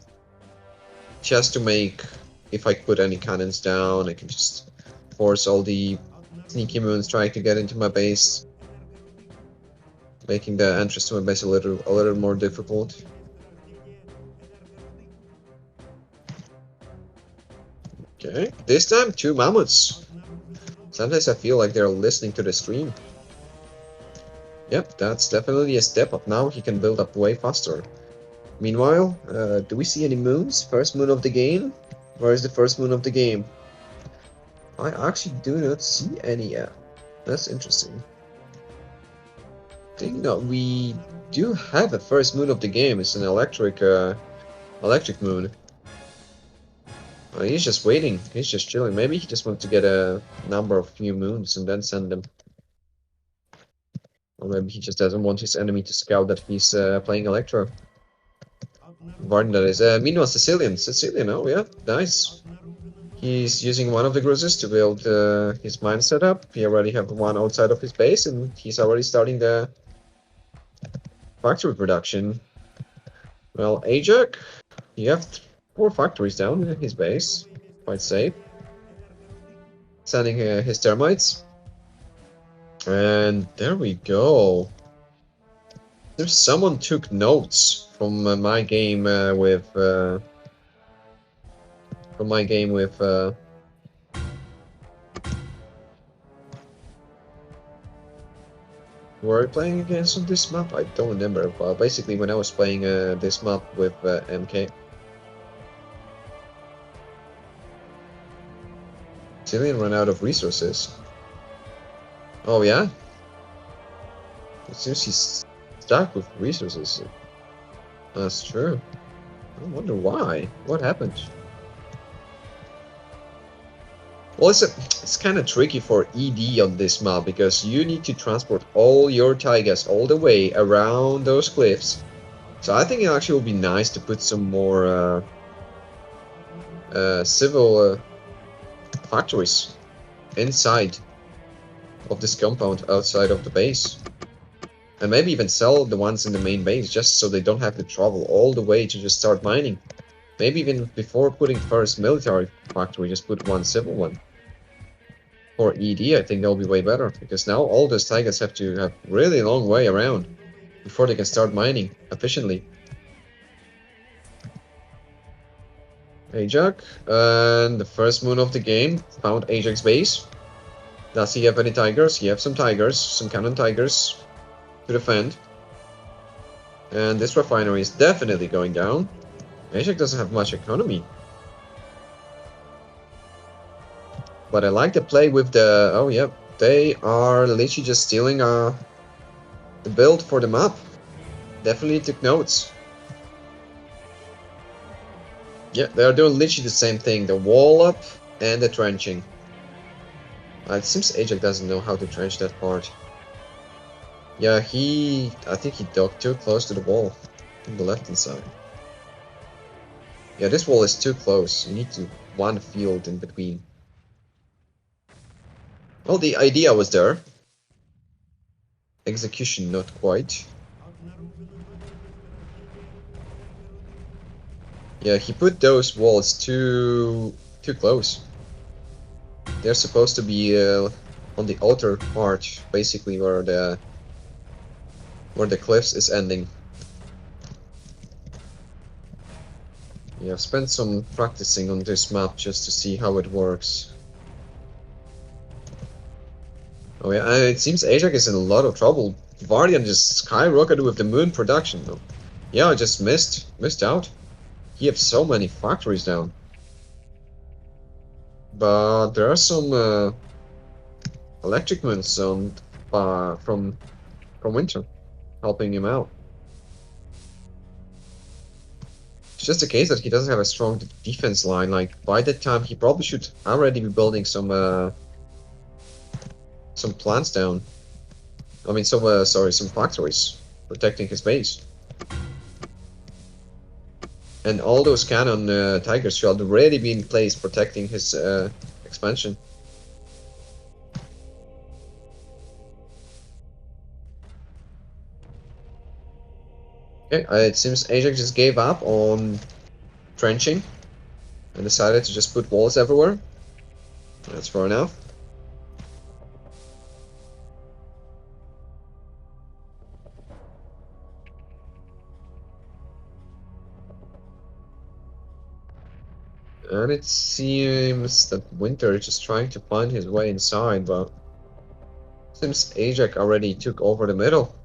Just to make, if I put any cannons down, I can just force all the sneaky moons trying to get into my base. Making the entrance to my base a little more difficult. Okay, this time 2 mammoths. Sometimes I feel like they're listening to the stream. Yep, that's definitely a step up. Now he can build up way faster. Meanwhile, do we see any moons? First moon of the game? Where is the first moon of the game? I actually do not see any yet. That's interesting. I think that we do have a first moon of the game. It's an electric moon. He's just waiting. He's just chilling. Maybe he just wants to get a number of few moons and then send them. Or maybe he just doesn't want his enemy to scout that he's playing Electro. Guardian, that is. Meanwhile, Sicilian, oh yeah, nice. He's using one of the cruisers to build his mine setup. He already have one outside of his base, and he's already starting the factory production. Well, Ajax, you have 4 factories down in his base. Quite safe. Sending his termites. And there we go. If someone took notes from my game with were I playing against on this map? I don't remember, but basically when I was playing this map with MK. Cillian ran out of resources. Oh yeah? It seems he's stuck with resources. That's true. I wonder why. What happened? Well, it's kind of tricky for ED on this map because you need to transport all your taigas all the way around those cliffs. So I think it actually would be nice to put some more civil factories inside of this compound outside of the base. And maybe even sell the ones in the main base just so they don't have to travel all the way to just start mining. Maybe even before putting first military factory, just put one civil one. For ED, I think that'll be way better, because now all those tigers have to have really long way around before they can start mining efficiently. Ajax, and the first moon of the game found Ajax base. Does he have any tigers? He has some tigers, some cannon tigers to defend. And this refinery is definitely going down. Ajax doesn't have much economy. But I like the play with the... Oh, yeah. They are literally just stealing the build for the map. Definitely took notes. Yeah, they are doing literally the same thing. The wall up and the trenching. It seems Ajax doesn't know how to trench that part. Yeah, I think he docked too close to the wall. On the left-hand side. Yeah, this wall is too close. You need to one field in between. Well, the idea was there. Execution, not quite. Yeah, he put those walls too close. They're supposed to be on the outer part, basically where the cliffs is ending. Yeah, I've spent some practicing on this map just to see how it works. Oh yeah, it seems Ajax is in a lot of trouble. Guardian just skyrocketed with the moon production though. Yeah, I just missed out. He has so many factories down. But there are some electric moons on from Winter helping him out. It's just a case that he doesn't have a strong defense line. Like by that time, he probably should already be building some plants down. I mean, some factories protecting his base. And all those cannon tigers should already be in place protecting his expansion. Okay, it seems Ajax just gave up on trenching and decided to just put walls everywhere. That's fair enough. And it seems that Winter is just trying to find his way inside, but it seems Ajax already took over the middle.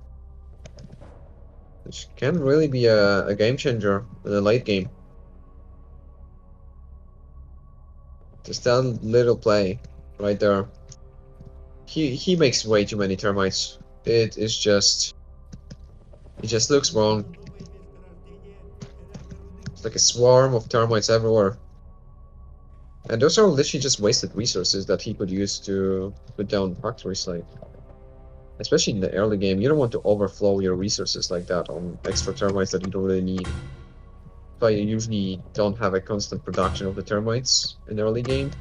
Which can really be a game changer in the late game. Just that little play right there. He makes way too many termites. It just looks wrong. It's like a swarm of termites everywhere. And those are literally just wasted resources that he could use to put down factories, like, especially in the early game. You don't want to overflow your resources like that on extra termites that you don't really need. So I usually don't have a constant production of the termites in the early game.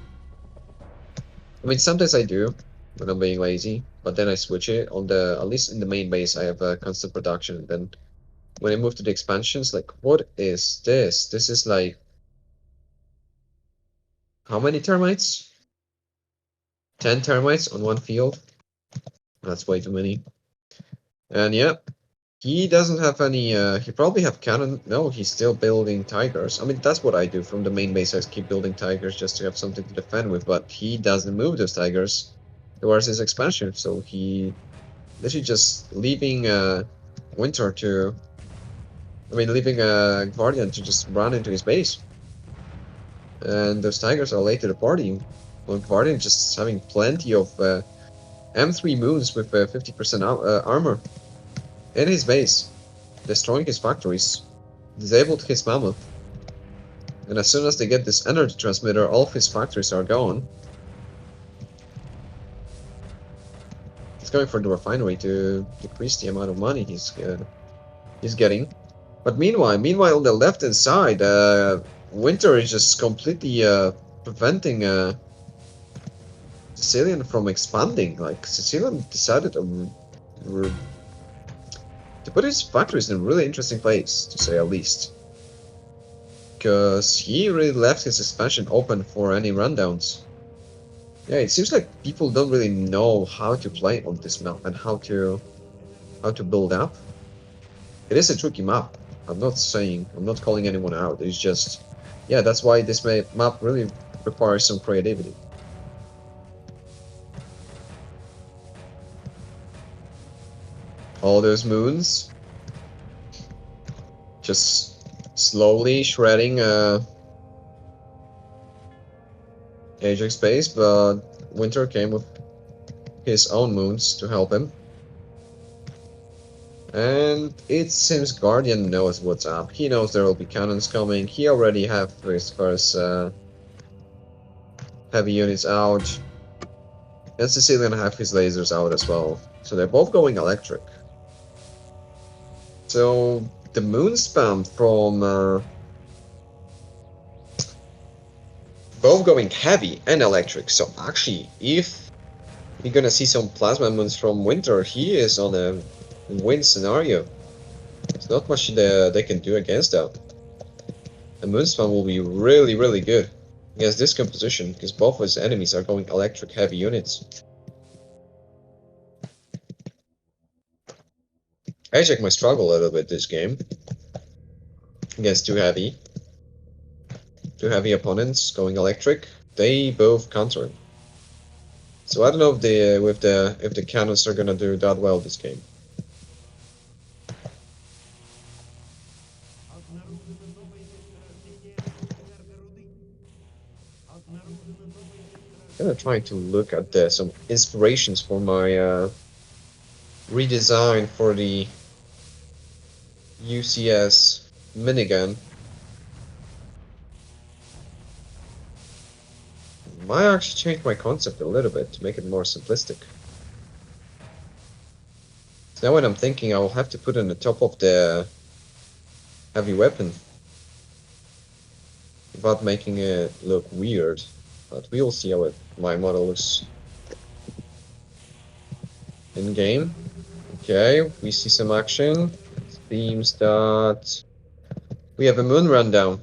I mean, sometimes I do when I'm being lazy, but then I switch it on the, at least in the main base, I have a constant production. Then when I move to the expansions, like, what is this? This is like, how many termites? 10 termites on one field? That's way too many. And yeah, he doesn't have any, he probably have cannon. No, he's still building tigers. I mean, that's what I do from the main base. I keep building tigers just to have something to defend with, but he doesn't move those tigers towards his expansion. So he literally just leaving Winter to, I mean, leaving Guardian to just run into his base. And those tigers are late to the party. Well, Guardian just having plenty of M3 moons with 50% armor in his base, destroying his factories, disabled his mammoth. And as soon as they get this energy transmitter, all of his factories are gone. He's going for the refinery to decrease the amount of money he's getting. But meanwhile on the left-hand side, Winter is just completely preventing Sicilian from expanding. Like, Sicilian decided to put his factories in a really interesting place, to say at least. Because he really left his expansion open for any rundowns. Yeah, it seems like people don't really know how to play on this map and how to build up. It is a tricky map. I'm not calling anyone out. It's just, yeah, that's why this map really requires some creativity. All those moons, just slowly shredding Ajax base, but Winter came with his own moons to help him. And it seems Guardian knows what's up. He knows there will be cannons coming. He already have his first heavy units out. And Sicilian have his lasers out as well. So they're both going electric. So the moon spam from both going heavy and electric. So actually, if we're gonna see some plasma moons from Winter, he is on a win scenario. There's not much they can do against that. The moon spam will be really, really good against this composition, because both of his enemies are going electric heavy units. Ajax might struggle a little bit this game against too heavy opponents going electric. They both counter him. So I don't know if the cannons are gonna do that well this game. I'm gonna try to look at some inspirations for my redesign for the UCS minigun. Might actually change my concept a little bit to make it more simplistic. So now when I'm thinking, I will have to put on the top of the heavy weapon without making it look weird. But we will see how my model looks in game. Okay, we see some action. It seems that we have a moon rundown.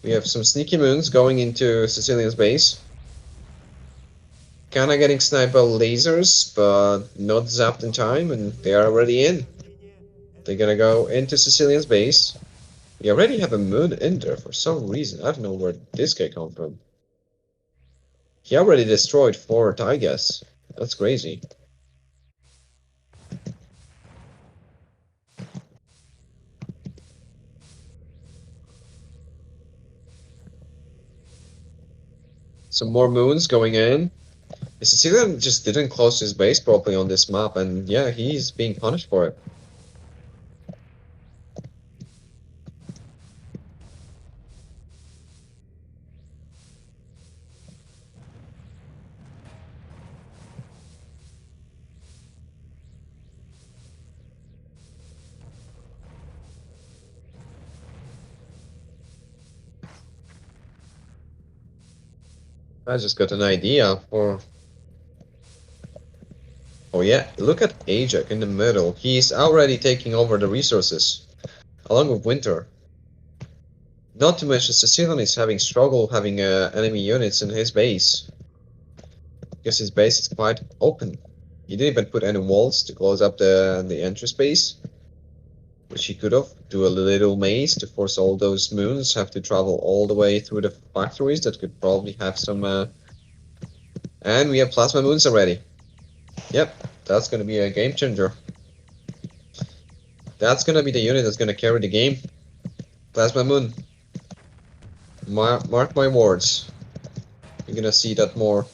We have some sneaky moons going into Sicilian's base. Kinda getting sniped by lasers, but not zapped in time, and they are already in. They're gonna go into Sicilian's base. We already have a moon in there for some reason. I don't know where this guy come from. He already destroyed 4, I guess. That's crazy. Some more moons going in. The Sicilian just didn't close his base properly on this map, and yeah, he's being punished for it. I just got an idea for... Oh yeah, look at Ajax in the middle. He's already taking over the resources, along with Winter. Not to mention Sicilian is having struggle having enemy units in his base. Because his base is quite open. He didn't even put any walls to close up the entrance base. Which he could have. Do a little maze to force all those moons have to travel all the way through the factories that could probably have some... And we have plasma moons already. Yep, that's gonna be a game changer. That's gonna be the unit that's gonna carry the game. Plasma moon. Mark my words. You're gonna see that more.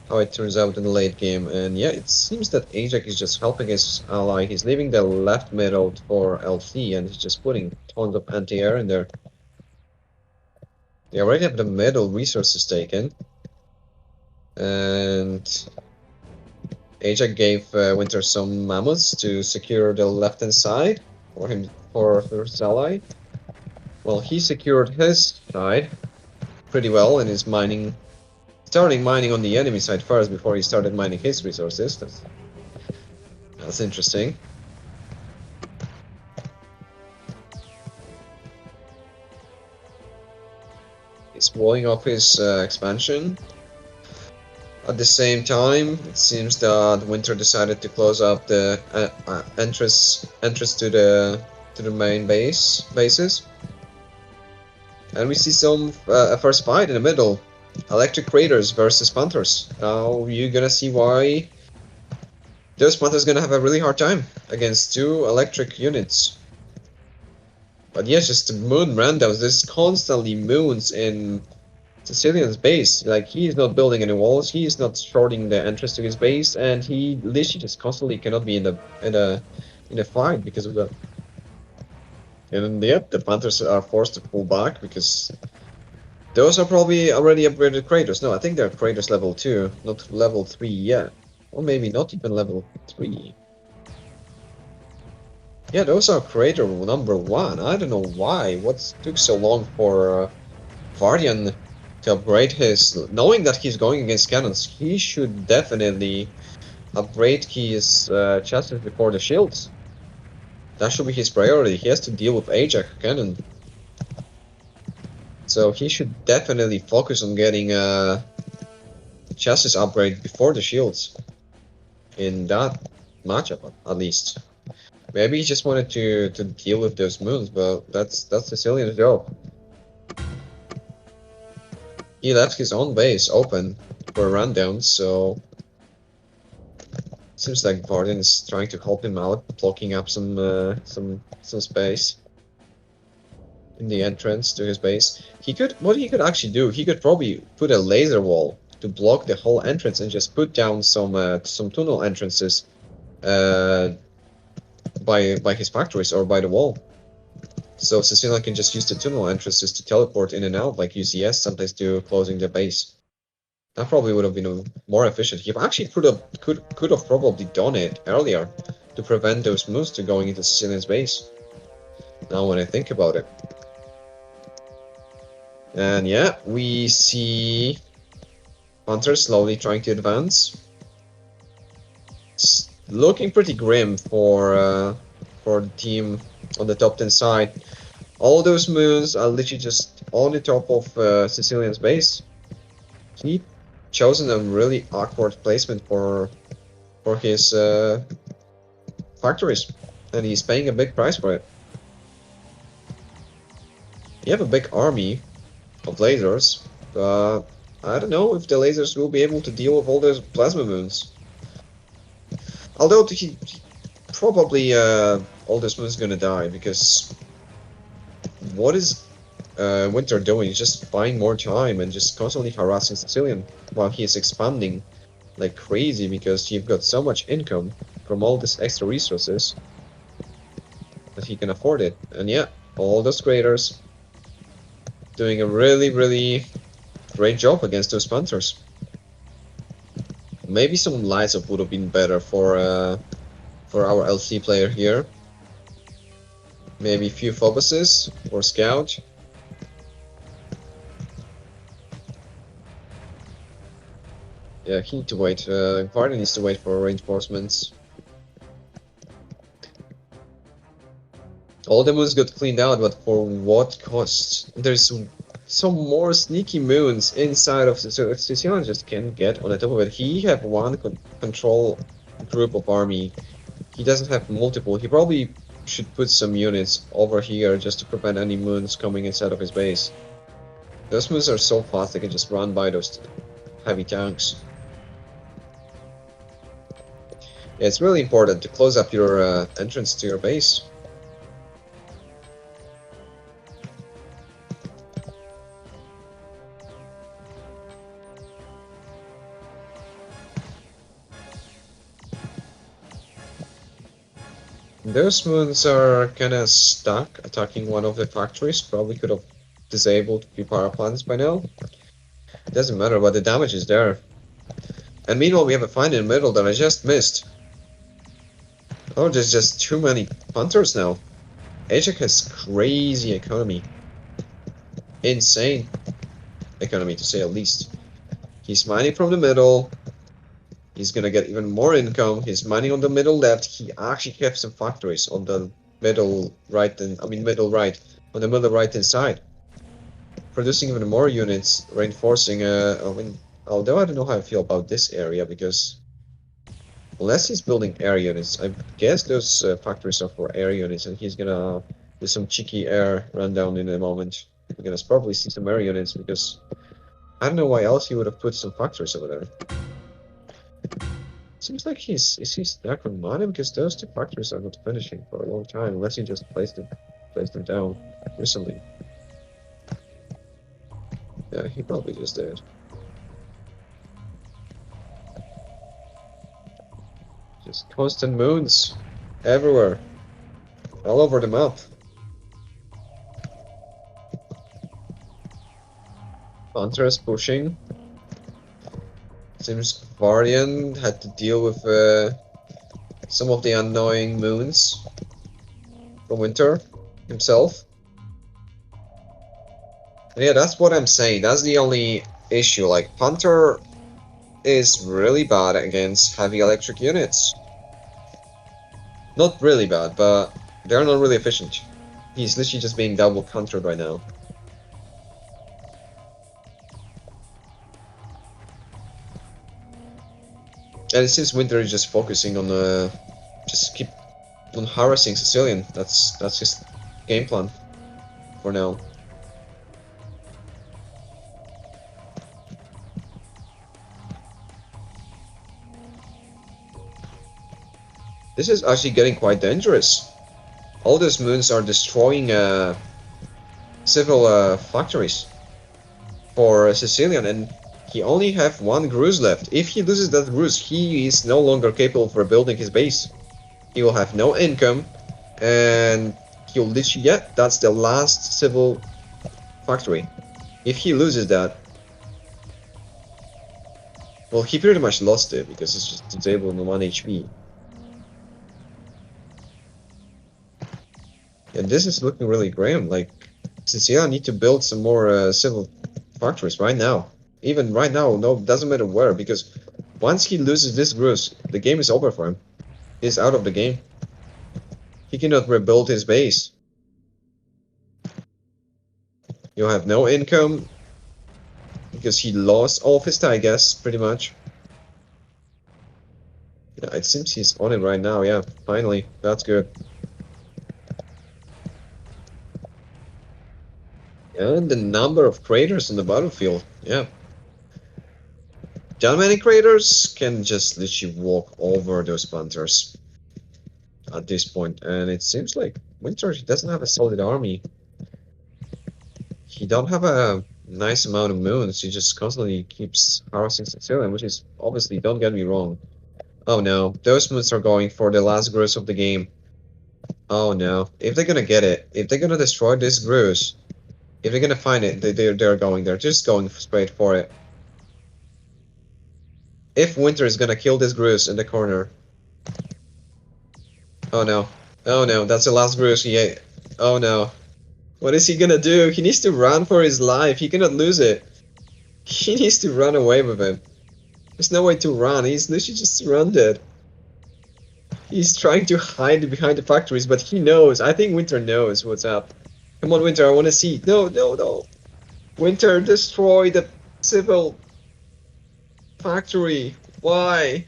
How it turns out in the late game. And yeah, it seems that Ajax is just helping his ally. He's leaving the left middle for LC and he's just putting tons of anti-air in there. They already have the middle resources taken. And Ajax gave Winter some mammoths to secure the left-hand side for his ally. Well, he secured his side pretty well and is mining, starting mining on the enemy side first before he started mining his resources. That's interesting. He's walling off his expansion. At the same time, it seems that Winter decided to close up the entrance to the main bases. And we see some a first fight in the middle. Electric Craters versus Panthers. Now you're gonna see why those Panthers gonna have a really hard time against two electric units. But yes, just the moon randoms. There's constantly moons in Sicilian's base. Like, he is not building any walls, he is not shorting the entrance to his base, and he literally just constantly cannot be in a fight because of that. And yep, the Panthers are forced to pull back because those are probably already upgraded craters. No, I think they're craters level 2, not level 3 yet. Or maybe not even level 3. Yeah, those are crater number 1. I don't know why. What took so long for Guardian to upgrade his... Knowing that he's going against cannons, he should definitely upgrade his chassis before the shields. That should be his priority. He has to deal with Ajax cannon. So he should definitely focus on getting a chassis upgrade before the shields. In that matchup, at least. Maybe he just wanted to deal with those moons, but that's Sicilian's job. He left his own base open for a rundown, so seems like Guardian is trying to help him out, blocking up some space in the entrance to his base. What he could actually do, he could probably put a laser wall to block the whole entrance and just put down some tunnel entrances by his factories or by the wall. So Sicilian can just use the tunnel entrances to teleport in and out like UCS sometimes do, closing the base. That probably would have been more efficient. He actually could have probably done it earlier to prevent those moves to going into Sicilian's base. Now when I think about it. And yeah, we see Hunter slowly trying to advance. It's looking pretty grim for the team on the top 10 side. All those moons are literally just on the top of Sicilian's base. He chosen a really awkward placement for his factories, and he's paying a big price for it. You have a big army of lasers, but I don't know if the lasers will be able to deal with all those plasma moons. Although he probably all those moons gonna die, because what is Winter doing? He's just buying more time and just constantly harassing Sicilian while he is expanding like crazy, because you've got so much income from all this extra resources that he can afford it. And yeah, all those creators doing a really great job against those Panthers. Maybe some lights up would have been better for our LC player here. Maybe a few Phobuses or Scout. Yeah, he need to wait. Guardian needs to wait for reinforcements. All the moons got cleaned out, but for what cost? There's some more sneaky moons inside of Sicilian just can't get on the top of it. He have one control group of army. He doesn't have multiple. He probably should put some units over here just to prevent any moons coming inside of his base. Those moons are so fast they can just run by those heavy tanks. Yeah, it's really important to close up your entrance to your base. Those moons are kinda stuck attacking one of the factories. Probably could have disabled a few power plants by now. It doesn't matter, but the damage is there. And meanwhile, we have a find in the middle that I just missed. Oh, there's just too many hunters now. Ajax has crazy economy. Insane economy, to say at least. He's mining from the middle. He's gonna get even more income. He's mining on the middle left. He actually has some factories on the middle right and middle right. On the middle right hand side. Producing even more units, reinforcing although I don't know how I feel about this area because unless he's building air units, I guess those factories are for air units, and he's gonna do some cheeky air rundown in a moment. We're gonna probably see some air units because I don't know why else he would have put some factories over there. Seems like is he stuck on money because those two factories are not finishing for a long time unless he just placed them down recently. Yeah, he probably just did. Just constant moons everywhere, all over the map. Hunters pushing. Seems Guardian had to deal with some of the annoying moons from Winter himself. And yeah, that's what I'm saying. That's the only issue. Like, Hunter is really bad against heavy electric units. Not really bad, but they're not really efficient. He's literally just being double countered right now. And it seems Winter is just focusing on just keep on harassing Sicilian. That's his game plan for now. This is actually getting quite dangerous. All those moons are destroying civil factories for Sicilian, and he only have one Gruz left. If he loses that Gruz, he is no longer capable for building his base. He will have no income, and he'll literally, yeah, that's the last civil factory. If he loses that, well, he pretty much lost it because it's just disabled on 1 HP. And this is looking really grim. Like, Sicilia need to build some more civil factories right now. Even right now, no, doesn't matter where, because once he loses this Gruz, the game is over for him. He's out of the game. He cannot rebuild his base. You'll have no income, because he lost all of his Tigers, pretty much. Yeah, it seems he's on it right now, yeah, finally, that's good. And the number of craters on the battlefield, yeah. That many craters can just literally walk over those Panthers at this point, and it seems like Winter doesn't have a solid army. He don't have a nice amount of moons. He just constantly keeps harassing Sicilian, which is obviously, don't get me wrong. Oh no, those moons are going for the last Gruz of the game. Oh no, if they're gonna get it, if they're gonna destroy this Gruz, if they're gonna find it, they're just going straight for it. If Winter is gonna kill this Gruz in the corner. Oh no. Oh no, that's the last Gruz he ate. Oh no. What is he gonna do? He needs to run for his life. He cannot lose it. He needs to run away with him. There's no way to run. He's literally just surrounded. He's trying to hide behind the factories, but he knows. I think Winter knows what's up. Come on, Winter, I want to see. No, no, no. Winter, destroy the civil factory. Why?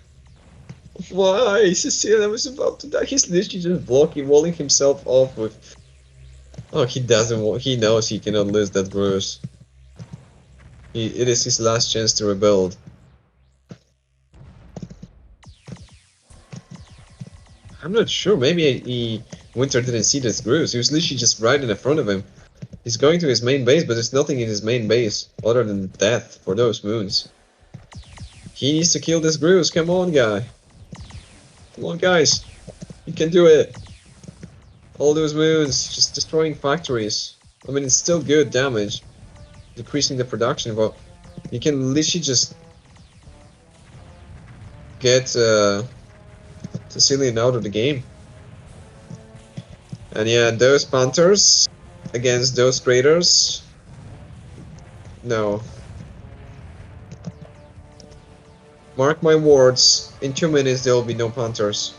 Why? Cecilia was about to die. He's literally just blocking, walling himself off with... Oh, he doesn't want... He knows he cannot lose that bruise. It is his last chance to rebuild. I'm not sure. Maybe Winter didn't see this bruise. He was literally just right in the front of him. He's going to his main base, but there's nothing in his main base other than death for those moons. He needs to kill this bruise. Come on, guy. Come on, guys. You can do it. All those moons, just destroying factories. I mean, it's still good damage. Decreasing the production, but you can literally just get Sicilian out of the game. And yeah, those Panthers against those Graders. No. Mark my words, in 2 minutes there will be no Panthers.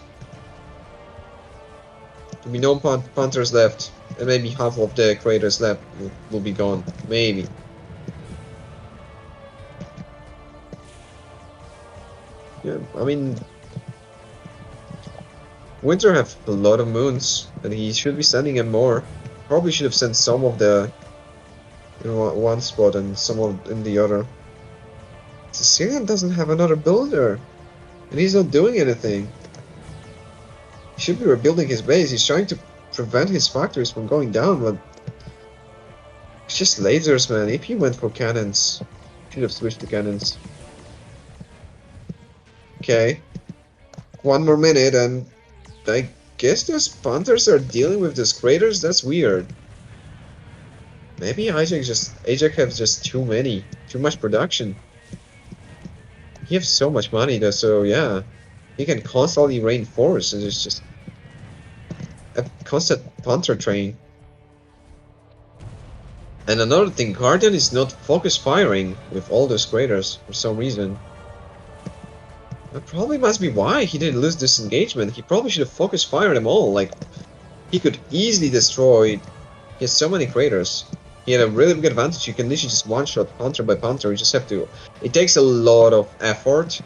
There will be no Panthers left. And maybe half of the Graders left will be gone. Maybe. Yeah, I mean... Winter have a lot of moons, and he should be sending them more. Probably should have sent some of the in one spot and some of in the other. Sicilian doesn't have another builder, and he's not doing anything. He should be rebuilding his base. He's trying to prevent his factories from going down, but it's just lasers, man. If he went for cannons, should have switched to cannons. Okay, 1 more minute, and I guess those Panthers are dealing with these craters. That's weird. Maybe Ajax has just too much production. He has so much money though, so yeah, he can constantly reinforce, and it's just a constant Panther train. And another thing, Guardian is not focus firing with all those craters for some reason. That probably must be why he didn't lose this engagement. He probably should have focus fired them all. Like, he could easily destroy. He has so many craters. He had a really big advantage. You can literally just one-shot Panther by Panther. You just have to... It takes a lot of effort.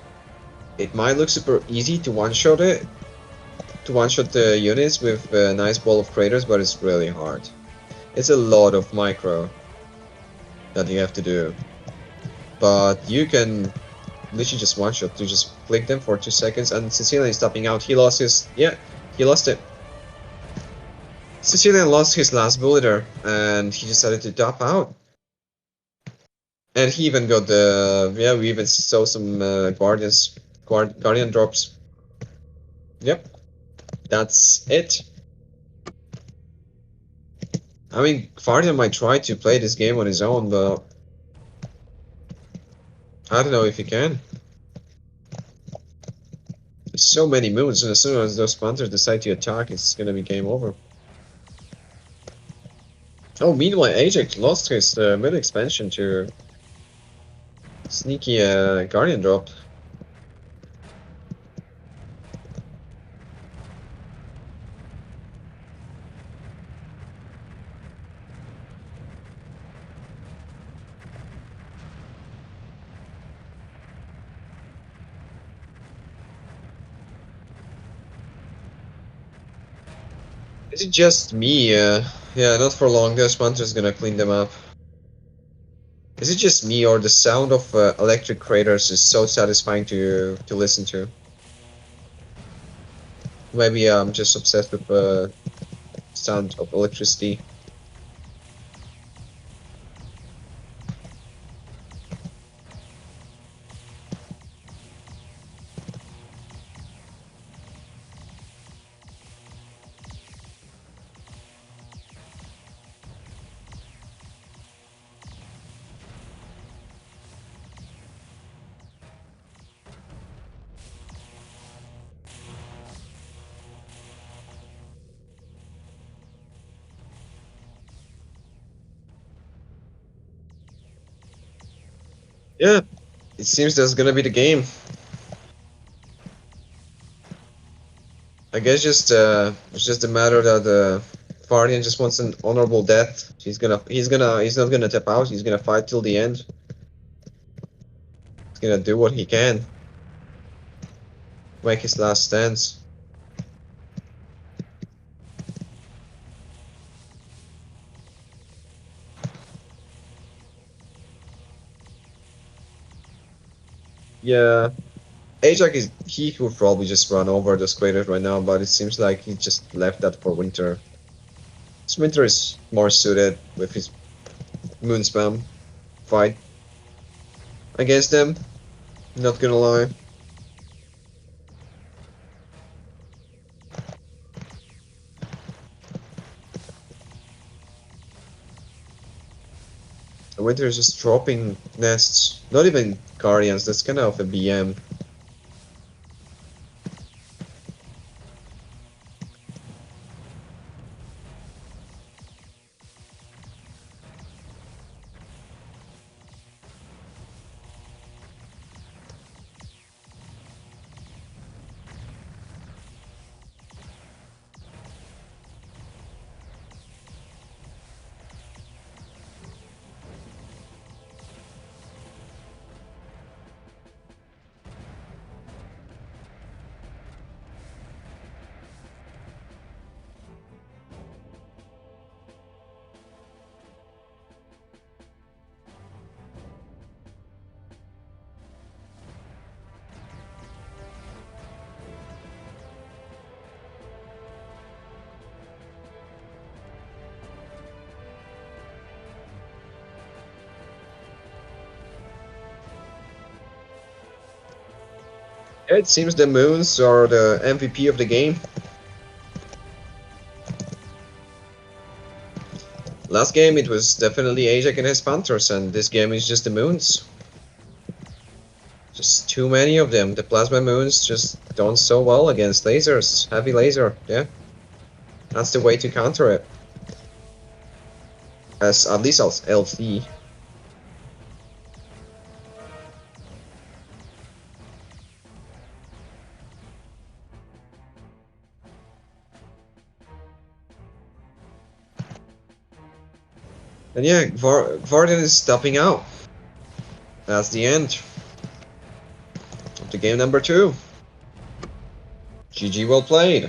It might look super easy to one-shot it. To one-shot the units with a nice ball of craters, but it's really hard. It's a lot of micro that you have to do. But you can literally just one-shot. You just click them for 2 seconds, and Sicilian is stopping out. He lost his... Yeah, he lost it. Sicilian lost his last builder, and he decided to top out. And he even got the... Yeah, we even saw some Guardian drops. Yep. That's it. I mean, Guardian might try to play this game on his own, but... I don't know if he can. There's so many moons, and as soon as those Panthers decide to attack, it's gonna be game over. Oh, meanwhile, Ajax lost his mid-expansion to sneaky Guardian drop. Is it just me? Yeah, not for long. Those Panthers gonna clean them up. Is it just me, or the sound of electric craters is so satisfying to listen to? Maybe I'm just obsessed with sound of electricity. Yeah, It seems that's gonna be the game. I guess it's just a matter that Guardian just wants an honorable death. He's not gonna tap out. He's gonna fight till the end. He's gonna do what he can. Make his last stands. Yeah. Ajack he would probably just run over the squares right now, but it seems like he just left that for Winter. This Winter is more suited with his moon spam fight against them. Not gonna lie. The Winter is just dropping nests. Not even Guardians, that's kind of a BM. It seems the moons are the MVP of the game. Last game it was definitely Ajax and his Panthers, and this game is just the moons. Just too many of them. The plasma moons just don't so well against lasers. Heavy laser, yeah. That's the way to counter it. As at least as LC. And yeah, Guardian is stopping out. That's the end of the game number 2. GG, well played.